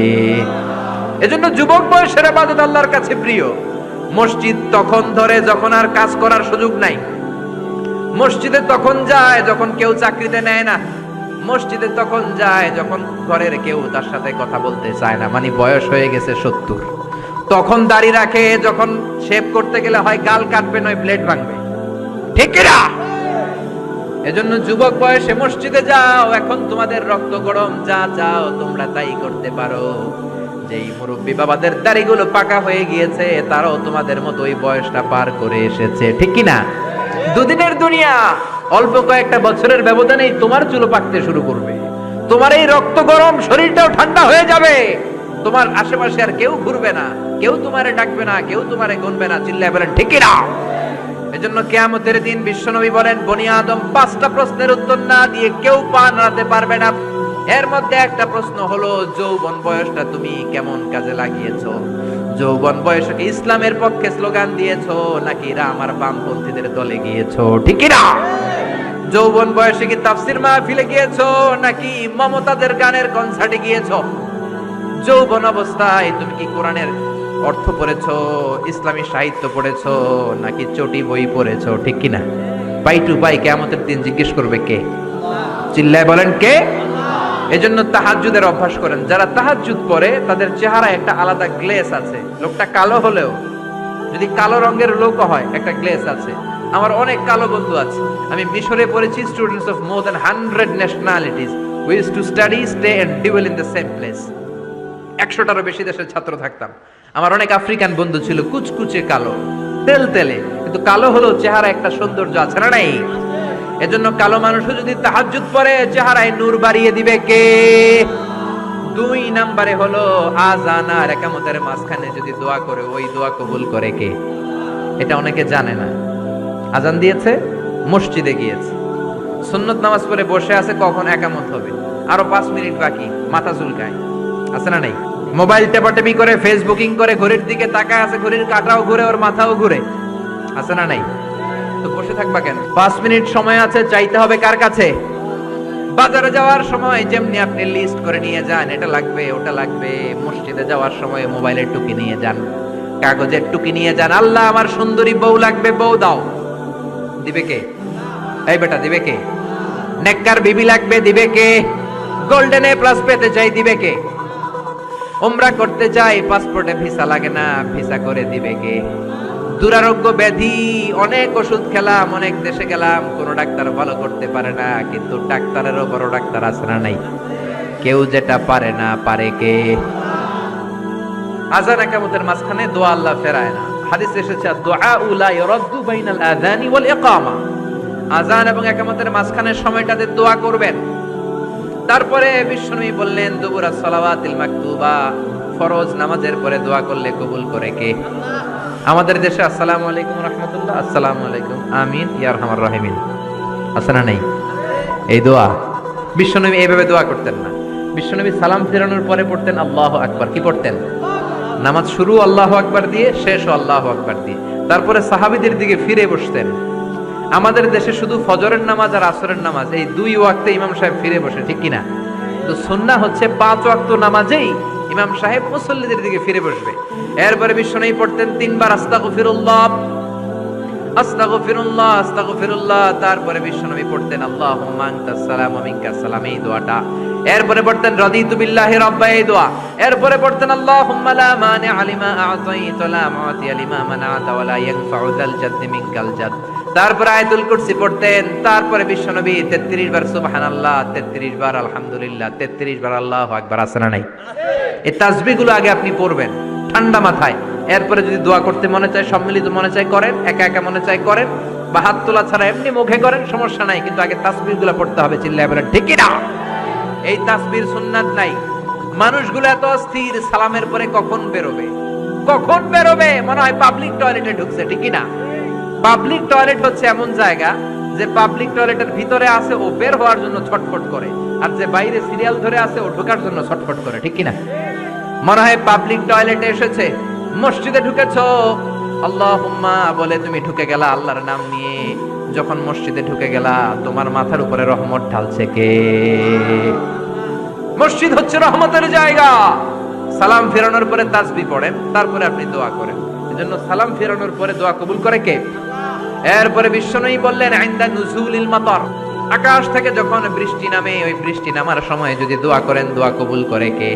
এজন্য যুবক বয়সের ইবাদত আল্লাহর কাছে প্রিয়। মসজিদ তখন ধরে যখন আর কাজ করার সুযোগ নাই। মসজিদে তখন যায় যখন কেউ চাকরিতে নেয় না। মসজিদে তখন যায় যখন ঘরের কেউ তার সাথে কথা বলতে চায় না, মানে বয়স হয়ে গেছে 70। তখন দাড়ি রাখে যখন শেভ করতে গেলে হয় গাল কাটবে নয় ব্লেড ভাঙবে, ঠিক কিনা? এজন্য যুবক বয়সে মসজিদে যাও। এখন তোমাদের রক্ত গরম, যা চাও তোমরা তাই করতে পারো। যেই মুরব্বী বাবাদের দাড়িগুলো পাকা হয়ে গিয়েছে তারাও তোমাদের মতো ওই বয়সটা পার করে এসেছে, ঠিক কিনা? দুদিনের দুনিয়া, অল্প কয়েকটা বছরের ব্যবধানেই তোমার চুল পাকতে শুরু করবে। তোমার এই রক্ত গরম শরীরটাও ঠান্ডা হয়ে যাবে। তোমার আশেপাশে আর কেউ ঘুরবে না, কেউ তোমারে ডাকবে না, কেউ তোমারে গুনবে না। চিল্লায় বলেন ঠিক কিনা? এজন্য কিয়ামতের দিন বিশ্বনবী বলেন, বনি আদম 5টা প্রশ্নের উত্তর না দিয়ে কেউ পা নাড়াতে পারবে না। এর মধ্যে একটা প্রশ্ন হলো, যৌবন বয়সটা তুমি কেমন কাজে লাগিয়েছো? যৌবন বয়সে কি ইসলামের পক্ষে স্লোগান দিয়েছো নাকি রাম আর বামপন্থীদের দলে গিয়েছো, ঠিক কিনা? যৌবন বয়সে কি তাফসীর মাহফিলে গিয়েছো নাকি মমতাদের গানের কনসার্টে গিয়েছো? যৌবন অবস্থায় তুমি কি কোরআনের অর্থ পড়েছো, ইসলামী সাহিত্য পড়েছো নাকি চটি বই পড়েছো, ঠিক কিনা? বাই টু বাই কিয়ামতের দিন জিজ্ঞেস করবে কে? চিল্লায় বলেন কে? এজন্য তাহাজ্জুদের অভ্যাস করেন। যারা তাহাজ্জুদ পড়ে তাদের চেহারায় একটা আলাদা গ্লেস আছে। লোকটা কালো হলেও, যদি কালো রঙের লোক হয়, একটা গ্লেস আছে। আমার অনেক কালো বন্ধু আছে। আমি মিশরে পড়েছি, students of more than 100 nationalities we used to study, stay and dwell in the same place. 100টারও বেশি দেশের ছাত্র থাকতাম। আমার অনেক আফ্রিকান বন্ধু ছিল, কুচকুচে কালো, তেলতেলে, কিন্তু কালো হলো চেহারা একটা সৌন্দর্য আছে না নাই? এজন্য কালো মানুষও যদি তাহাজ্জুদ পড়ে চেহারায় নূর বাড়িয়ে দিবে কে? 2 নম্বরে হলো আযান আর ইকামতের মাঝখানে যদি দোয়া করে, ওই দোয়া কবুল করে কে? এটা অনেকে জানে না। আযান দিয়েছে, মসজিদে গিয়েছে, সুন্নত নামাজ পড়ে বসে আছে, কখন ইকামত হবে, আরো 5 মিনিট বাকি, মাথা চুলকায়, আছে না নাই? মোবাইল টেপাটেপি করে, ফেসবুকিং করে, ঘড়ির দিকে তাকায় আছে, ঘড়ির কাঁটাও ঘুরে, ওর মাথাও ঘুরে, আছে না নাই? তো বসে থাকবা কেন? 5 মিনিট সময় আছে, চাইতে হবে কার কাছে? বাজারে যাওয়ার সময় যেমনি আপনি লিস্ট করে নিয়ে যান, এটা লাগবে ওটা লাগবে, মসজিদে যাওয়ার সময় মোবাইলের টুকি নিয়ে যান, কাগজের টুকি নিয়ে যান। আল্লাহ আমার সুন্দরী বউ লাগবে, বউ দাও, দিবে কে? এই বেটা দিবে কে? নেককার বিবি লাগবে, দিবে কে? গোল্ডেন এ প্লাস পেতে চাই, দিবে কে? উমরা করতে চাই, পাসপোর্টে ভিসা লাগে না, ভিসা করে দিবে কে? দুরারোগ্য ব্যাধি, অনেক ওষুধ খেলাম, অনেক দেশে গেলাম, কোন ডাক্তার ভালো করতে পারে না, কিন্তু ডাক্তারেরও বড় ডাক্তার আছে না নাই? কেউ যেটা পারে না, পারে কে? আযান ইকামতের মাঝখানে দোয়া আল্লাহ ফেরায় না। হাদিসে এসেছে, দুআউ লা ইরাদ্দু বাইনাল আযানি ওয়াল ইকামা। আযান এবং ইকামতের মাঝখানের সময়টাতে দোয়া করবেন। তারপরে বিশ্বনবী বললেন, দুবুরা সালাওয়াতিল মাকতুবা, ফরজ নামাজের পরে দোয়া করলে কবুল করে কে? আমাদের দেশে আসসালামু আলাইকুম রাহমাতুল্লাহ, আসসালামু আলাইকুম, আমিন ইয়া আরহামার রাহিমিন, আছে না নাই? এই দোয়া বিশ্বনবী এইভাবে দোয়া করতেন না। বিশ্বনবী সালাম ফেরানোর পরে পড়তেন আল্লাহু আকবার। কি পড়তেন? নামাজ শুরু আল্লাহু আকবার দিয়ে, শেষও আল্লাহু আকবার দিয়ে। তারপরে সাহাবীদের দিকে ফিরে বসতেন। আমাদের দেশে শুধু ফজরের নামাজ আর আসরের নামাজ, এই 2 ওয়াক্তে ইমাম সাহেব ফিরে বসে, ঠিক কিনা? তো সুন্নাহ হচ্ছে 5 ওয়াক্ত নামাজেই ইমাম সাহেব মুসল্লিদের দিকে ফিরে বসবে। এরপরে বিশ্বনবী পড়তেন 3 বার আস্তাগফিরুল্লাহ, আস্তাগফিরুল্লাহ, আস্তাগফিরুল্লাহ। তারপরে বিশ্বনবী পড়তেন আল্লাহুম্মা আনতাস সালাম ওয়া মিনকাস সালাম, এই দোয়াটা। এরপরে পড়তেন রাদিতু বিল্লাহি রাব্বা, এই দোয়া। এরপরে পড়তেন আল্লাহুম্মা লা মানিআ লিমা আ'তাইতা ওয়া লা মু'তিয়া লিমা মানা'তা ওয়া লা ইয়ানফা'ু যাল জাদ্দি মিনকাল জাদ। তারপরে আয়াতুল কুরসি পড়তেন। তারপরে বিশ্বনবী 33 বার সুবহানাল্লাহ, 33 বার আলহামদুলিল্লাহ, 33 বার আল্লাহু আকবার, আছে না নাই? এই তাসবিহগুলো আগে আপনি পড়বেন ঠান্ডা মাথায়। এরপরে যদি দোয়া করতে মনে চায়, সম্মিলিত মনে চায় করেন, একা একা মনে চায় করেন, বা হাত তোলা ছাড়া এমনি মুখে করেন, সমস্যা নাই, কিন্তু আগে তাসবিহগুলো পড়তে হবে। চিল্লায় বলেন ঠিক কি না? এই তাসবিহর সুন্নাত নাই। মানুষগুলো এত অস্থির, সালামের পরে কখন বেরোবে, কখন বেরোবে, মনে হয় পাবলিক টয়লেটে ঢুকছে, ঠিক কি না? পাবলিক টয়লেট হচ্ছে এমন জায়গা যে পাবলিক টয়লেটের ভিতরে আছে ও বের হওয়ার জন্য ছটফট করে, আর যে বাইরে সিরিয়াল ধরে আছে ও ঢোকার জন্য ছটফট করে, ঠিক কি না? মনে হয় পাবলিক টয়লেটে এসেছে, মসজিদে ঢুকেছো, আল্লাহুম্মা বলে তুমি ঢুকে গেলা আল্লাহর নাম নিয়ে। যখন মসজিদে ঢুকে গেলা, তোমার মাথার উপরে রহমত ঢালছে কে? মসজিদ হচ্ছে রহমতের জায়গা। সালাম ফেরানোর পরে তাসবিহ পড়েন, তারপরে আপনি দোয়া করেন। এজন্য সালাম ফেরানোর পরে দোয়া কবুল করে কে? এরপরে বিশ্বনবী বললেন ইনদা নুজুলিল মাতার, আকাশ থেকে যখন বৃষ্টি নামে, ওই বৃষ্টি নামার সময় যদি দোয়া করেন, দোয়া কবুল করে কে?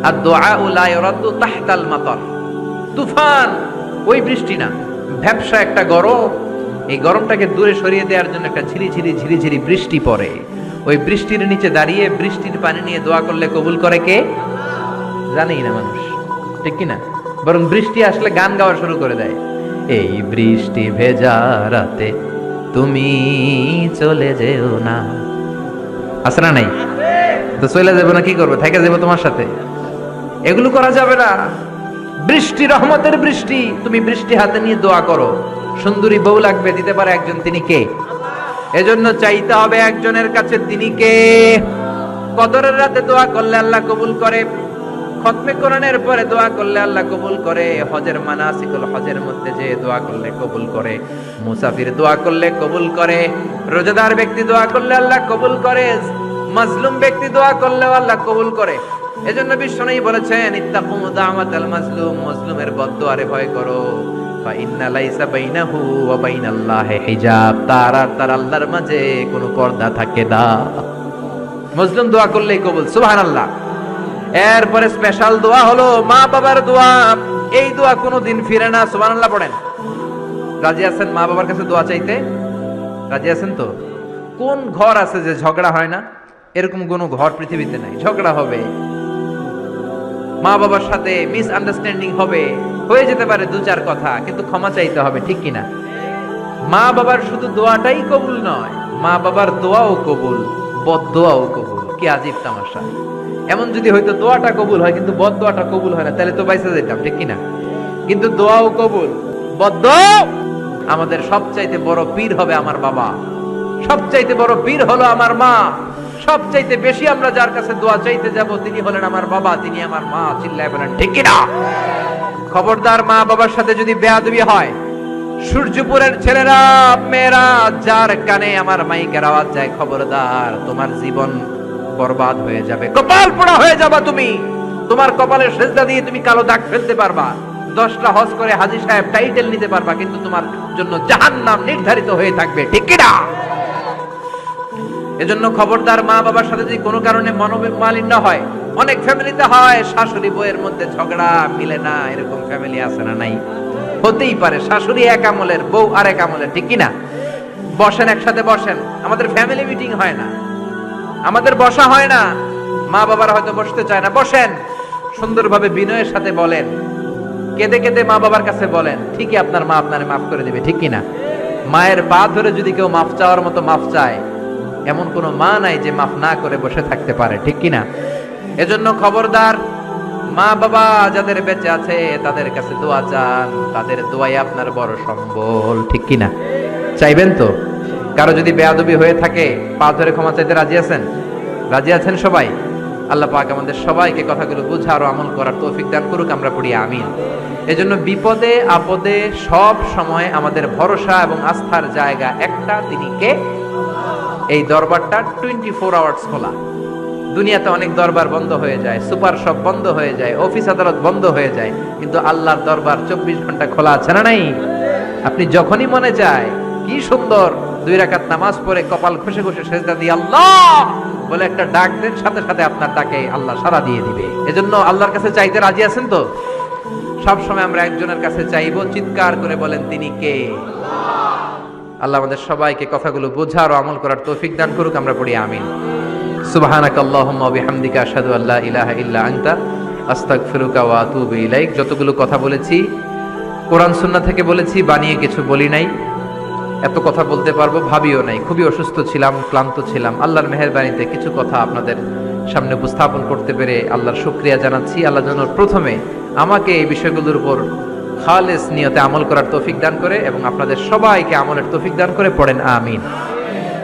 আর দোয়া লা ইউরাদ্দু তাহতাল মাতার। তুফান ওই বৃষ্টি না, ভ্যাপসা একটা গরম, এই গরমটাকে দূরে সরিয়ে দেওয়ার জন্য একটা ঝিরিঝিরি ঝিরিঝিরি বৃষ্টি পড়ে। ওই বৃষ্টির নিচে দাঁড়িয়ে বৃষ্টির পানি নিয়ে দোয়া করলে কবুল করে কে? জানেই না মানুষ, ঠিক কিনা? বরং বৃষ্টি আসলে গান গাওয়া শুরু করে দেয়। এই বৃষ্টি ভেজা রাতে তুমি চলে যেও না, আছে না নাই? তো চলে যাবো না, কি করবো? থেকে যাবো তোমার সাথে? এগুলো করা যাবে না। বৃষ্টি রহমতের বৃষ্টি, তুমি বৃষ্টি হাতে নিয়ে দোয়া করো। সুন্দরী বউ লাগবে, দিতে পারে একজন, তিনি কে? এজন্য চাইতে হবে একজনের কাছে, তিনি কে? কদরের রাতে দোয়া করলে আল্লাহ কবুল করে, খতমে কোরআনের পরে দোয়া করলে আল্লাহ কবুল করে, হজের মানাসিকুল হজের মধ্যে যে দোয়া করলে কবুল করে, মুসাফির দোয়া করলে কবুল করে, রোজাদার ব্যক্তি দোয়া করলে আল্লাহ কবুল করে, মাজলুম ব্যক্তি দোয়া করলে আল্লাহ কবুল করে। এজন্য বিশ্বনবী বলেছেন ইত্তাকু দাওয়াতাল মাজলুম, মাজলুমের বদদোয়ারে ভয় করো, ফা ইন্না লাইসা বাইনাহু ওয়া বাইনাল্লাহি হিজাব, তার আর তার আল্লাহর মাঝে কোনো পর্দা থাকে না। মাজলুম দোয়া করলেই কবুল, সুবহানাল্লাহ। এরপরে স্পেশাল দোয়া হলো মা বাবার দোয়া। এই দোয়া কোনোদিন ফিরে না, সুবহানাল্লাহ পড়েন। রাজি আছেন মা বাবার কাছে দোয়া চাইতে? রাজি আছেন তো? কোন ঘর আছে যে ঝগড়া হয় না? এরকম কোনো ঘর পৃথিবীতে নাই। ঝগড়া হবে, মা বাবার সাথে মিস আন্ডারস্ট্যান্ডিং হবে, হয়ে যেতে পারে দু চার কথা, কিন্তু ক্ষমা চাইতে হবে, ঠিক কিনা? মা বাবার শুধু দোয়াটাই কবুল নয়, মা বাবার দোয়াও কবুল, বদদোয়াও কবুল। কি আজীব তামাশা! এমন যদি হয়তো দোয়াটা কবুল হয় কিন্তু বদদোয়াটা কবুল হয় না, তাহলে তো বাইসা যেতাম, ঠিক কিনা? কিন্তু দোয়াও কবুল, বদদোয়া। আমাদের সবচাইতে বড় পীর হবে আমার বাবা, সবচাইতে বড় পীর হলো আমার মা। সবচাইতে বেশি আমরা যার কাছে দোয়া চাইতে যাব তিনি হলেন আমার বাবা, তিনি আমার মা। চিল্লায় বলেন ঠিক কিনা? খবরদার মা বাবার সাথে যদি বেয়াদবি হয়, সূর্যপুরের ছেলেরা মেয়েরা যার কানে আমার মাইকের আওয়াজ যায়, খবরদার, তোমার জীবন বরবাদ হয়ে যাবে, কপাল পোড়া হয়ে যাবা তুমি। তোমার কপালের সেজদা দিয়ে তুমি কালো দাগ ফেলতে পারবা, 10টা হজ করে হাজী সাহেব টাইটেল নিতে পারবা, কিন্তু তোমার জন্য জাহান্নাম নির্ধারিত হয়ে থাকবে, ঠিক কিনা? এজন্য খবরদার মা বাবার সাথে যদি কোনো কারণে মনোমালিন্য হয়, অনেক ফ্যামিলিতে হয় শাশুড়ি বউয়ের মধ্যে ঝগড়া মিলে না, এরকম ফ্যামিলি আছে না নাই? হতেই পারে, শাশুড়ি এক আমলের, বউ আর এক আমলের, ঠিক কিনা? বসেন, একসাথে বসেন, আমাদের ফ্যামিলি মিটিং হয় না, আমাদের বসা হয় না, মা বাবারা হয়তো বসতে চায় না, বসেন, সুন্দরভাবে বিনয়ের সাথে বলেন, কেঁদে কেঁদে মা বাবার কাছে বলেন, ঠিকই আপনার মা আপনারে মাফ করে দেবে, ঠিক কিনা? মায়ের পা ধরে যদি কেউ মাফ চাওয়ার মতো মাফ চায়, এমন কোন মা নাই যে মাফ না করে বসে থাকতে পারে, ঠিক কিনা? এজন্য খবরদার, মা বাবা যাদের বেঁচে আছে তাদের কাছে দোয়া চান, তাদের দোয়াই আপনার বড় সম্বল, ঠিক কিনা? চাইবেন তো? কারো যদি বেয়াদবি হয়ে থাকে পা ধরে ক্ষমা চাইতে রাজি আছেন? রাজি আছেন সবাই? আল্লাহ পাক আমাদের সবাইকে কথাগুলো বুঝার ও আমল করার তৌফিক দান করুক, আমরা পড়ি আমিন। এজন্য বিপদে আপদে সব সময় আমাদের ভরসা এবং আস্থার জায়গা একটা, তিনি কে? এই দরবারটা 24 আওয়ার্স খোলা। দুনিয়াতে অনেক দরবার বন্ধ হয়ে যায়, সুপার শপ বন্ধ হয়ে যায়, অফিস আদালত বন্ধ হয়ে যায়, কিন্তু আল্লাহর দরবার 24 ঘন্টা খোলা আছে না নাই? আপনি যখনই মনে চায়, কি সুন্দর 2 রাকাত নামাজ পড়ে কপাল ঘষে ঘষে সেজদা দিয়ে আল্লাহ বলে একটা ডাক দেন, সাথে সাথে আপনার ডাকে আল্লাহ সাড়া দিয়ে দিবে। এজন্য আল্লাহর কাছে চাইতে রাজি আছেন তো? সব সময় আমরা একজনের কাছে চাইবো, চিৎকার করে বলেন তিনি কে? আল্লাহ আমাদের সবাইকে কথাগুলো বোঝার ও আমল করার তৌফিক দান করুক, আমরা পড়ি আমিন। সুবহানাকাল্লাহুম্মা ওয়া বিহামদিকা আশহাদু আল্লা ইলাহা ইল্লা আনতা আস্তাগফিরুকা ওয়া আতুবু ইলাইক। যতগুলো কথা বলেছি কোরআন সুন্নাহ থেকে বলেছি, বানিয়ে কিছু বলি নাই। এত কথা বলতে পারবো ভাবিও নাই, খুবই অসুস্থ ছিলাম, ক্লান্ত ছিলাম। আল্লাহর মেহেরবানিতে কিছু কথা আপনাদের সামনে উপস্থাপন করতে পেরে আল্লাহর শুকরিয়া জানাচ্ছি। আল্লাহ যেন প্রথমে আমাকে এই বিষয়গুলোর উপর খালেস নিয়তে আমল করার তৌফিক দান করে এবং আপনাদের সবাইকে আমলের তৌফিক দান করে, পড়েন আমিন।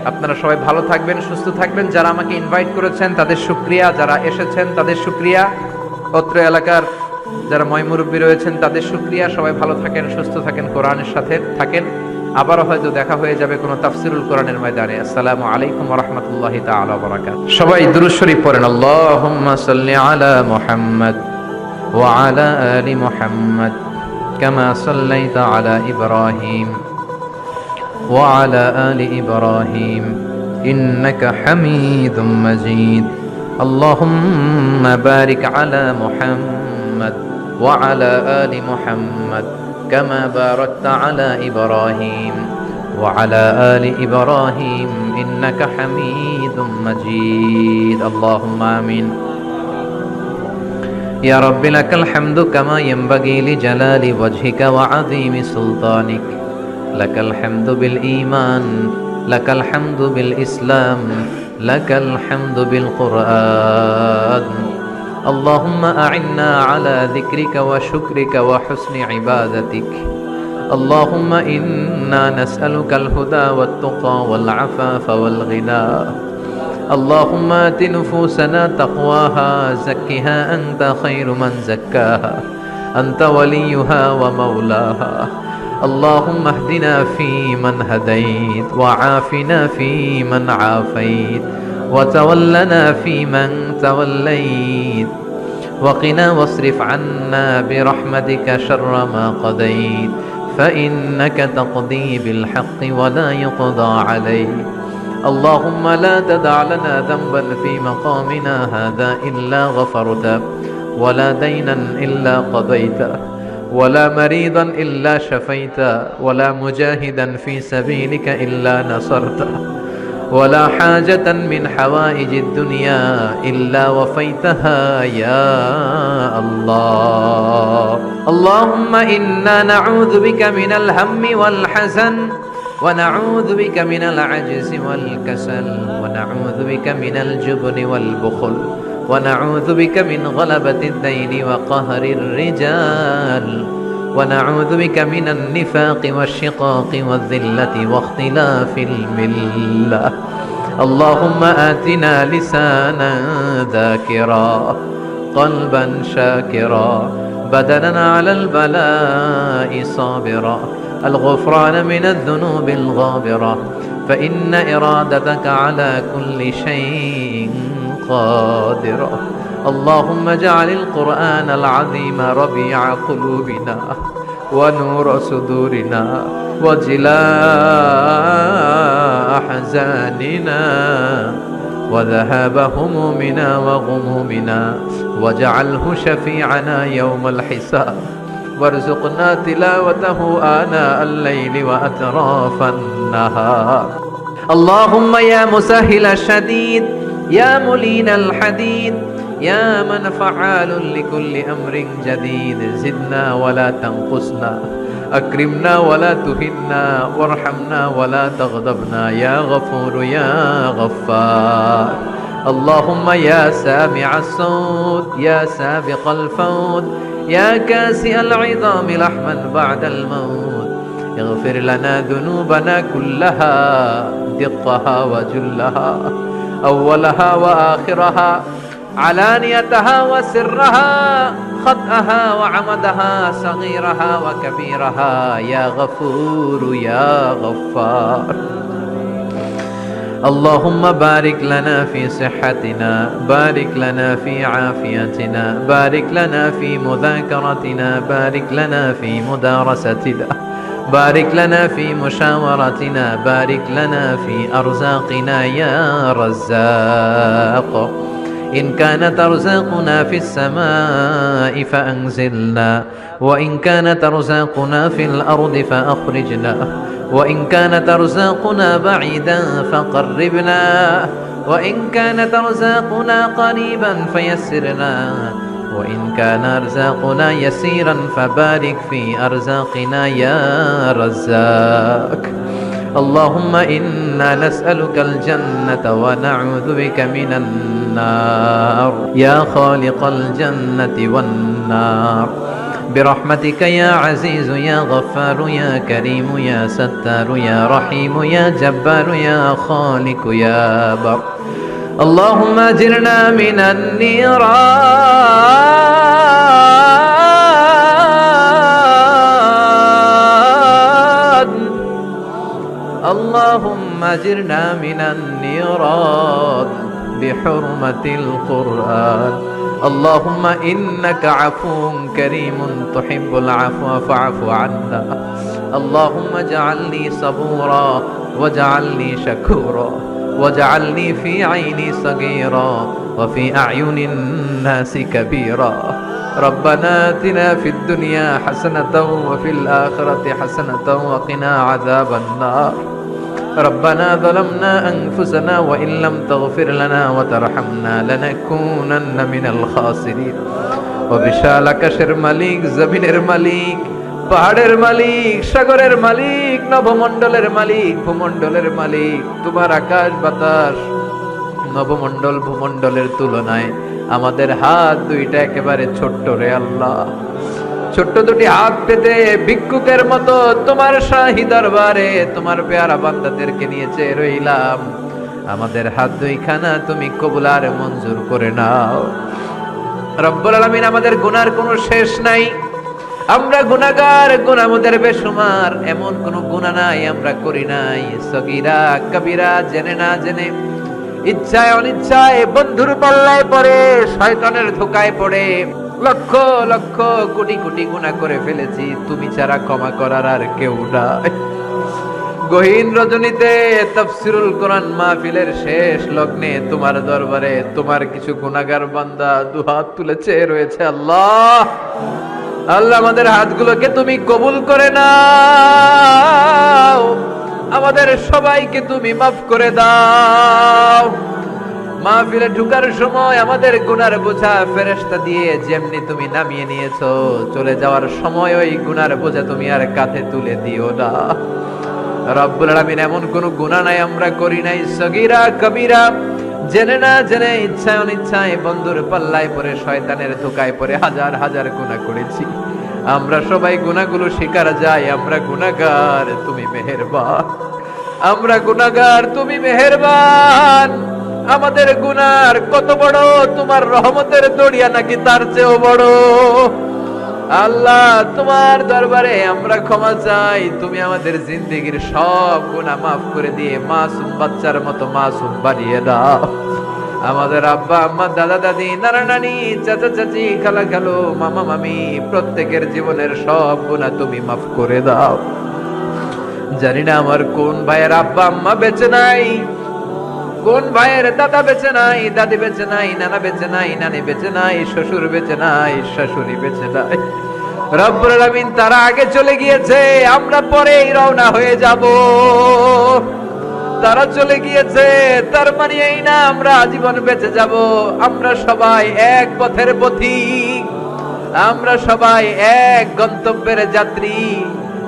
আপনারা সবাই ভালো থাকবেন, সুস্থ থাকবেন। যারা আমাকে ইনভাইট করেছেন তাদের শুকরিয়া, যারা এসেছেন তাদের শুকরিয়া। অত্র এলাকার যারা ময়মুরব্বী রয়েছেন তাদের শুকরিয়া। সবাই ভালো থাকেন, সুস্থ থাকেন, কোরআনের সাথে থাকেন। আবারও হয়তো দেখা হয়ে যাবে কোনো তাফসিরুল কোরআনের ময়দানে। আসসালামু আলাইকুম ওয়া রাহমাতুল্লাহি তাআলা ওয়া বারাকাতুহু। সবাই দুরূদ শরীফ পড়েন। আল্লাহুম্মা সাল্লি আলা মুহাম্মাদ ওয়া আলা আলি মুহাম্মাদ কামা সাল্লাইতা আলা ইব্রাহিম ওয়া আলা আলি ইব্রাহিম ইন্নাকা হামিদুম মাজিদ। আল্লাহুম্মা বারিক আলা মুহাম্মাদ ওয়া আলা আলি মুহাম্মাদ كما باركت على إبراهيم وعلى آل إبراهيم إنك حميد مجيد اللهم آمين يا رب لك الحمد كما ينبغي لجلال وجهك وعظيم سلطانك لك الحمد بالإيمان لك الحمد بالإسلام لك الحمد بالقرآن اللهم أعنا على ذكرك وشكرك وحسن عبادتك اللهم إنا نسألك الهدى والتقى والعفاف والغنى اللهم آت نفوسنا تقواها زكها أنت خير من زكاها أنت وليها ومولاها اللهم اهدنا فيمن هديت وعافنا فيمن عافيت وتولنا فيمن توليت وقنا واصرف عنا برحمتك شر ما قضيت فإنك تقضي بالحق ولا يقضى عليك اللهم لا تدع لنا ذنبا في مقامنا هذا إلا غفرته ولا دينا إلا قضيته ولا مريضا إلا شفيته ولا مجاهدا في سبيلك إلا نصرته ولا حاجة من حوائج الدنيا إلا وفيتها يا الله اللهم إنا نعوذ بك من الهم والحزن ونعوذ بك من العجز والكسل ونعوذ بك من الجبن والبخل ونعوذ بك من غلبة الدين وقهر الرجال ونعوذ بك من النفاق والشقاق والذلة واختلاف الملة اللهم آتنا لسانا ذاكرا قلبا شاكرا بدنا على البلاء صابرا الغفران من الذنوب الغابرة فإن إرادتك على كل شيء قادرة اللهم اجعل القرآن العظيم ربيع قلوبنا ونور صدورنا وجلاء أحزاننا وذهاب همومنا وغمومنا واجعله شفيعنا يوم الحساب وارزقنا تلاوته آناء الليل وأطراف النهار اللهم يا مسهل الشديد يا ملين الحديد يا من فعال لكل أمر جديد زدنا ولا تنقصنا أكرمنا ولا تهنا وارحمنا ولا تغضبنا يا غفور يا غفار اللهم يا سامع الصوت يا سابق الفوت يا كاسئ العظام لحما بعد الموت اغفر لنا ذنوبنا كلها دقها وجلها أولها وآخرها علانيتها وسرها خطأها وعمدها صغيرها وكبيرها يا غفور يا غفار اللهم بارك لنا في صحتنا بارك لنا في عافيتنا بارك لنا في مذاكرتنا بارك لنا في مدارستنا بارك لنا في مشاورتنا بارك لنا في أرزاقنا يا رزاق إن كانت أرزاقنا في السماء فأنزلنا وإن كانت أرزاقنا في الأرض فأخرجنا وإن كانت أرزاقنا بعيدا فقربنا وإن كانت أرزاقنا قريبا فيسرنا وإن كان أرزاقنا يسيرا فبارك في أرزاقنا يا رزاق اللهم إنا نسألك الجنة ونعوذ بك من النار يا خالق الجنة والنار برحمتك يا عزيز يا غفار يا كريم يا ستار يا رحيم يا جبار يا خالق يا بر اللهم أجرنا من النيران اللهم أجرنا من النيران بحرمة القرآن اللهم إنك عفو كريم تحب العفو فاعف عنا اللهم اجعلني صبورا واجعلني شكورا واجعلني في عيني صغيرا وفي أعين الناس كبيرا ربنا آتنا في الدنيا حسنة وفي الآخرة حسنة وقنا عذاب النار ربنا ظلمنا أنفسنا وإن لم تغفر لنا وترحمنا لنكونن من الخاسرين وبشال আকাশের মালিক জমিনের মালিক পাহাড়ের মালিক সাগরের মালিক নবমণ্ডলের মালিক ভূমণ্ডলের মালিক তোমার আকাশ বাতাস নবমণ্ডল ভূমণ্ডলের তুলনায় আমাদের হাত দুইটা একেবারে ছোট্ট রে আল্লাহ ছোট্ট দুটি হাত পেতে ভিক্ষুকের মতো তোমার শাহী দরবারে তোমার পেয়ারা বান্দাদেরকে নিয়ে চেয়ে রইলাম আমাদের হাত দুইখানা তুমি কবুল আর মঞ্জুর করে নাও রব্বুল আলামিন আমাদের গুনার কোনো শেষ নাই আমরা গুনাহগার গুনাহ আমাদের বেশুমার এমন কোনো গুনাহ নাই আমরা করি নাই সগীরা কবিরা জেনে না জেনে ইচ্ছায় অনিচ্ছায় বন্ধুর পাল্লায় পড়ে শয়তানের ধোকায় পড়ে লক্ষ লক্ষ কোটি কোটি গুনাহ করে ফেলেছি তুমি ছাড়া ক্ষমা করার আর কেউ নাই গহীন রজনীতে তাফসীরুল কোরআন মাহফিলের শেষ লগ্নে তোমার দরবারে তোমার কিছু গুনাহগার বান্দা দুহাত তুলেছে রয়েছে আল্লাহ আল্লাহ আমাদের হাতগুলোকে তুমি কবুল করে নাও আমাদের সবাইকে তুমি মাফ করে দাও মাহফিলে ঢুকার সময় আমাদের গুনার বোঝা ফেরেশতা দিয়ে যেমনি তুমি নামিয়ে নিয়েছো চলে যাওয়ার সময় ওই গুনার বোঝা তুমি আর কাঁধে তুলে দিও না রব্বুল আলামিন এমন কোন গুনাহ নাই আমরা করি নাই সগীরা কবিরা জেনে না জেনে ইচ্ছায় অনিচ্ছায় বন্ধুর পাল্লায় পড়ে শয়তানের ধোকায় পড়ে হাজার হাজার গুনাহ করেছি আমরা সবাই গুনাহগুলো স্বীকার যাই আমরা গুনাহগার তুমি মেহেরবান আমরা গুনাহগার তুমি মেহেরবান আমাদের গুনার কত বড় তোমার রহমতের দরিয়া নাকি তার চেয়েও বড় আল্লাহ তোমার দরবারে আমরা ক্ষমা চাই তুমি আমাদের জিন্দেগীর সব গুনাহ মাফ করে দিয়ে মাসুম বাচ্চার মতো মাসুম বানিয়ে দাও আমাদের আব্বা আম্মা দাদা দাদি নানা নানি চাচা চাচি খালা খালু মামা মামি প্রত্যেকের জীবনের সব গুনাহ তুমি মাফ করে দাও জানি না আমার কোন ভাইয়ের আব্বা আম্মা বেঁচে নাই কোন ভাইয়ের দাদা বেঁচে নাই দাদি বেঁচে নাই নানা বেঁচে নাই নানি বেঁচে নাই শ্বশুর বেঁচে নাই শাশুড়ি বেঁচে নাই রব্বুল আলামিন তারা আগে চলে গিয়েছে আমরা পরেই রওনা হয়ে যাব তারা চলে গিয়েছে তার মানে এই না আমরা আজীবন বেঁচে যাব আমরা সবাই এক পথের পথিক আমরা সবাই এক গন্তব্যের যাত্রী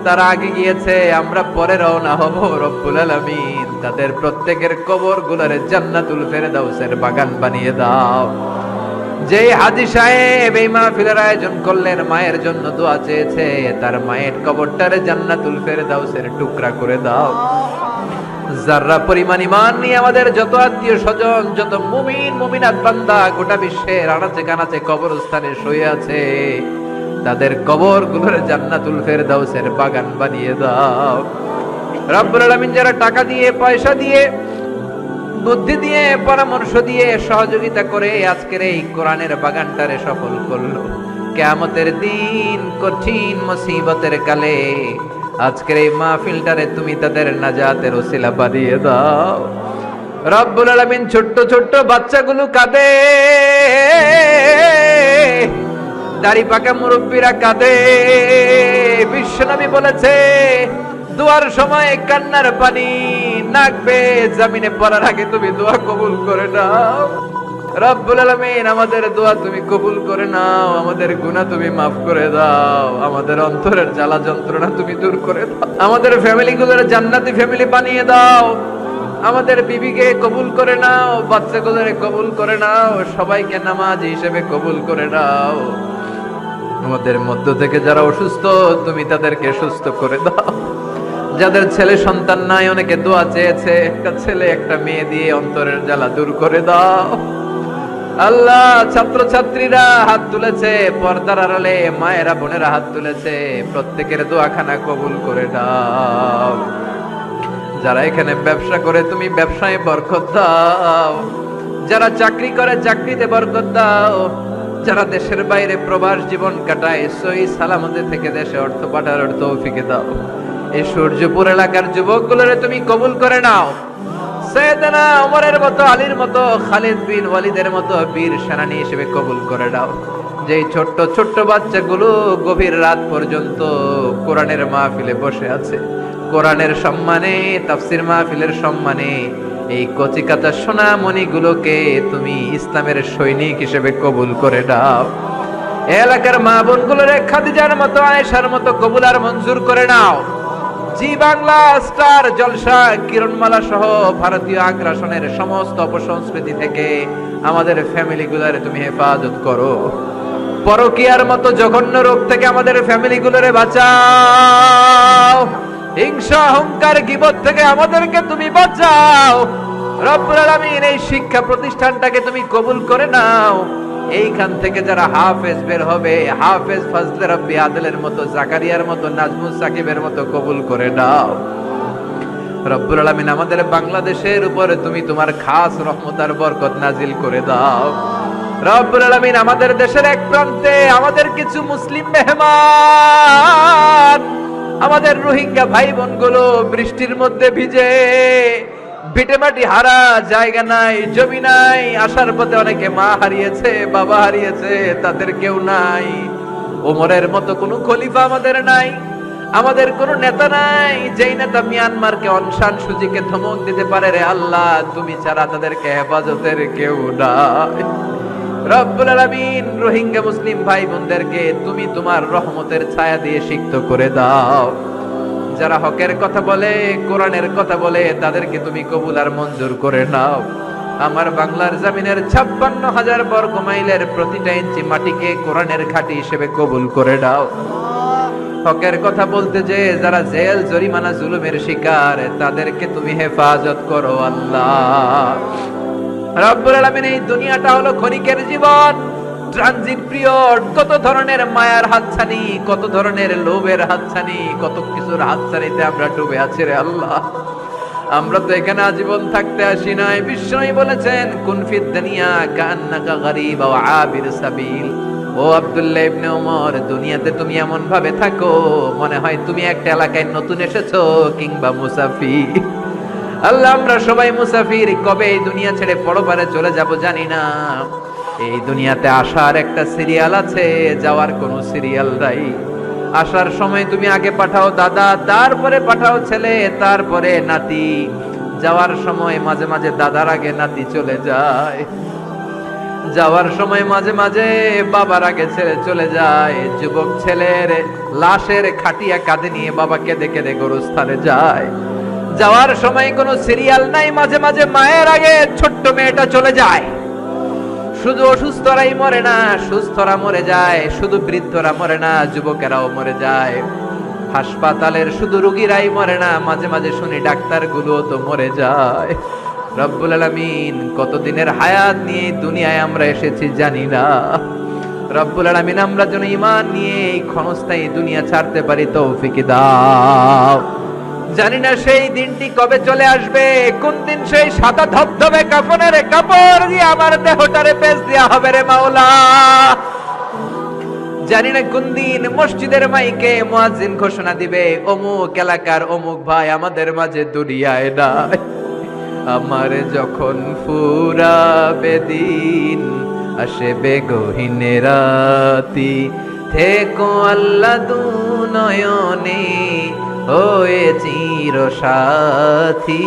তারা আগে গিয়েছে আমরা পরে রওনা হব রব্বুল আলামিন তাদের প্রত্যেকের কবরগুলোরে জান্নাতুল ফেরদাউসের বাগান বানিয়ে দাও যে হাজী সাহেব এই মাহফিলের আয়োজন করলেন মায়ের জন্য দোয়া চেয়েছে তার মায়ের কবরটারে জান্নাতুল ফেরদাউসের টুকরা করে দাও যারা পরিমাণ ঈমান নিয়ে আমাদের যত আত্মীয় স্বজন যত মুমিন মুমিনাত বান্দা গোটা বিশ্বের আনাচে কানাচে কবরস্থানে শুয়ে আছে তাদের কবরগুলোর জান্নাতুল ফেরদাউসের বাগান বানিয়ে দাও রব্বুল আলামিন যারা টাকা দিয়ে পয়সা দিয়ে বুদ্ধি দিয়ে পরামর্শ দিয়ে সহযোগিতা করে আজকের এই কোরআনের বাগানটারে সফল করলো কিয়ামতের দিন কঠিন মুসিবতের কালে আজকের এই মাহফিলটারে তুমি তাদের নাজাতের ওসিলা বানিয়ে দাও রব্বুল আলামিন ছোট্ট ছোট্ট বাচ্চাগুলো কাঁদে দাড়ি পাকা মুরব্বীরা কাঁদে বিশ্বনবী বলেছে দোয়ার সময় কান্নার পানি নাক বেয়ে জমিনে পড়ার আগে তুমি দোয়া কবুল করে নাও রব্বুল আলামিন আমাদের দোয়া তুমি কবুল করে নাও আমাদের গুনাহ তুমি মাফ করে দাও আমাদের অন্তরের জ্বালা যন্ত্রণা তুমি দূর করে দাও আমাদের ফ্যামিলিগুলোর জান্নাতি ফ্যামিলি বানিয়ে দাও আমাদের বিবিকে কবুল করে নাও বাচ্চাগুলোরে কবুল করে নাও সবাইকে নামাজি হিসেবে কবুল করে নাও আমাদের মধ্য থেকে যারা অসুস্থ তুমি তাদেরকে সুস্থ করে দাও যাদের ছেলে সন্তান নাই অনেকে দোয়া চেয়েছে একটা ছেলে একটা মেয়ে দিয়ে অন্তরের জ্বালা দূর করে দাও আল্লাহ ছাত্রছাত্রীরা হাত তুলেছে পর্দার আড়ালে মায়েরা বোনেরা হাত তুলেছে প্রত্যেকের দোয়াখানা কবুল করে দাও যারা এখানে ব্যবসা করে তুমি ব্যবসায় বরকত দাও, যারা চাকরি করে চাকরিতে বরকত দাও, যারা দেশের বাইরে প্রবাস জীবন কাটায় সহি সালামতে থেকে দেশে অর্থ পাঠানোর তৌফিক দাও। এই সূর্যপুর এলাকার যুবকগুলোরে তুমি কবুল করে নাও। সাইয়েদনা ওমরের মতো, আলীর মতো, খালিদ বিন ওয়ালিদের মতো বীর সেনানী হিসেবে কবুল করে নাও। যেই ছোট্ট ছোট্ট বাচ্চাগুলো গভীর রাত পর্যন্ত কোরআনের মাহফিলে বসে আছে, কোরআনের সম্মানে, তাফসীর মাহফিলের সম্মানে এই কচিকাঁচা সোনামণিগুলোকে তুমি ইসলামের সৈনিক হিসেবে কবুল করে নাও। এলাকার মা বোনগুলোরে খাদিজার মতো, আয়েশার মতো কবুল আর মঞ্জুর করে নাও। জি বাংলা, স্টার জলসা, কিরণমালা সহ ভারতীয় আগ্রাসনের সমস্ত অপসংস্কৃতি থেকে আমাদের ফ্যামিলিগুলোরে তুমি হেফাজত করো। পরকীয়ার মতো জঘন্য রোগ থেকে আমাদের ফ্যামিলিগুলোরে বাঁচাও। হিংসা, অহংকার, গীবত থেকে আমাদেরকে তুমি বাঁচাও। রব্বুল আলামিন এই শিক্ষা প্রতিষ্ঠানটাকে তুমি কবুল করে নাও। এইখান থেকে যারা হাফেজ বের হবে, হাফেজ ফজলে রব্বি আদলের মতো, জাকারিয়ার মতো, নাজমুস সাকিবের মতো কবুল করে নাও। রব্বুল আলামিন আমাদের বাংলাদেশের উপরে তুমি তোমার খাস রহমত আর বরকত নাজিল করে দাও। রব্বুল আলামিন আমাদের দেশের এক প্রান্তে আমাদের কিছু মুসলিম মেহমান, আমাদের রোহিঙ্গা ভাই বোনগুলো বৃষ্টির মধ্যে ভিজে ভিটেমাটি হারা, জায়গা নাই, জমি নাই, আসার পথে অনেকে মা হারিয়েছে, বাবা হারিয়েছে, তাদের কেউ নাই। ওমরের মতো কোনো খলিফা আমাদের নাই, আমাদের কোনো নেতা নাই যেই নেতা মিয়ানমারকে অনশান সূচিকে ধমক দিতে পারে। রে আল্লাহ, তুমি ছাড়া তাদেরকে হেফাজতের কেউ নাই। রব্বুল আলামিন রোহিঙ্গা মুসলিম ভাই বোনদেরকে তুমি তোমার রহমতের ছায়া দিয়ে সিক্ত করে দাও। যারা হকের কথা বলে, কোরআনের কথা বলে, তাদেরকে তুমি কবুল আর মঞ্জুর করে নাও। আমার বাংলার জমিনের 56,000 বর্গ মাইলের প্রতিটা ইঞ্চি মাটিকে কোরআনের ঘাঁটি হিসেবে কবুল করে নাও। হকের কথা বলতে যে যারা জেল জরিমানা জুলুমের শিকার, তাদেরকে তুমি হেফাজত করো আল্লাহ। রব্বুল আলামিন এই দুনিয়াটা হলো ক্ষণিকের জীবন, ট্রানজিট পিরিয়ড। কত ধরনের মায়ার হাতছানি, কত ধরনের লোভের হাতছানি, কত কিছুর হাতছানিতে আমরা ডুবে আছি রে আল্লাহ। আমরা তো এখানে আজীবন থাকতে আসি নাই। বিশ্বনবী বলেছেন, কুন ফিদ দুনিয়া কান্নাকা গরীব ওয়া আবির সাবিল। ও আব্দুল্লাহ ইবনে ওমর, দুনিয়াতে তুমি এমন ভাবে থাকো মনে হয় তুমি একটা এলাকায় নতুন এসেছো কিংবা মুসাফির। আল্লাহ, আমরা সবাই মুসাফির, কবে এই দুনিয়া ছেড়ে পরপারে চলে যাব জানি না। এই দুনিয়াতে আসার একটা সিরিয়াল আছে, যাওয়ার কোনো সিরিয়াল নাই। আসার সময় তুমি আগে পাঠাও দাদা, তারপরে পাঠাও ছেলে, তারপরে নাতি। যাওয়ার সময় মাঝে মাঝে দাদার আগে নাতি চলে যায়। যাওয়ার সময় মাঝে মাঝে বাবার আগে ছেলে চলে যায়। যুবক ছেলের লাশের খাটিয়া কাঁধে নিয়ে বাবা কেঁদে কেঁদে গোরস্থানে যায়। যাওয়ার সময় কোনো সিরিয়াল নাই, মাঝে মাঝে মায়ের আগে ছোট্ট মেয়েটা চলে যায়। শুধু অসুস্থরাই মরে না, সুস্থরা মরে যায়। শুধু বৃদ্ধরা মরে না, যুবকেরাও মরে যায়। হাসপাতালের শুধু রোগীরাই মরে না, মাঝে মাঝে শুনি ডাক্তারগুলো তো মরে যায়। রব্বুল আলামিন কতদিনের হায়াত নিয়ে দুনিয়ায় আমরা এসেছি জানি না। রব্বুল আলামিন আমরা যেন ঈমান নিয়ে এই ক্ষণস্থায়ী দুনিয়া ছাড়তে পারি তৌফিক দাও। জানি না সেই দিনটি কবে চলে আসবে, কোন দিন সেই সাদা ধবধবে কাফনের কাপড় দিয়ে আমার দেহটারে পেঁচ দেয়া হবে রে মাওলা। জানি না কোন দিন মসজিদের মাইকে মুয়াজ্জিন ঘোষণা দিবে, অমুক এলাকার অমুক ভাই আমাদের মাঝে দুনিয়ায় নাই। আমার যখন ফুরাবে দিন, আসবে গহীন রাতি, থেকো আল্লাহ দুনয়নে হয়ে চির সাথী,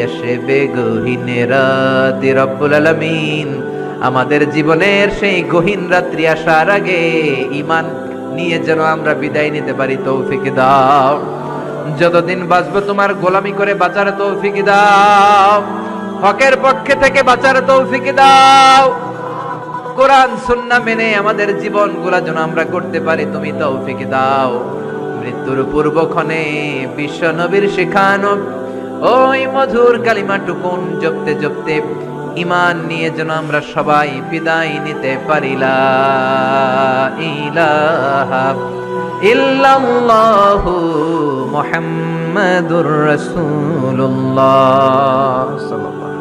আসবে গহীন রাতি। রব্বুল আলামিন আমাদের জীবনের সেই গহীন রাত্রি আসার আগে ঈমান নিয়ে যেন আমরা বিদায় নিতে পারি তৌফিক দাও। যতদিন বাঁচবো তোমার গোলামি করে বাঁচার তৌফিক দাও, হকের পক্ষে থেকে বাঁচার তৌফিক দাও। কোরআন সুন্নাহ মেনে আমাদের জীবনগুলো যেন আমরা করতে পারি তুমি তৌফিক দাও। মৃত্যুর পূর্বক্ষণে বিশ্ব নবীর শেখানো ওই মধুর কালিমাটুকুন জপতে জপতে ঈমান নিয়ে যেন আমরা সবাই বিদায় নিতে পারি। লা ইলাহা ইল্লাল্লাহু মুহাম্মাদুর রাসূলুল্লাহ সাল্লাল্লাহু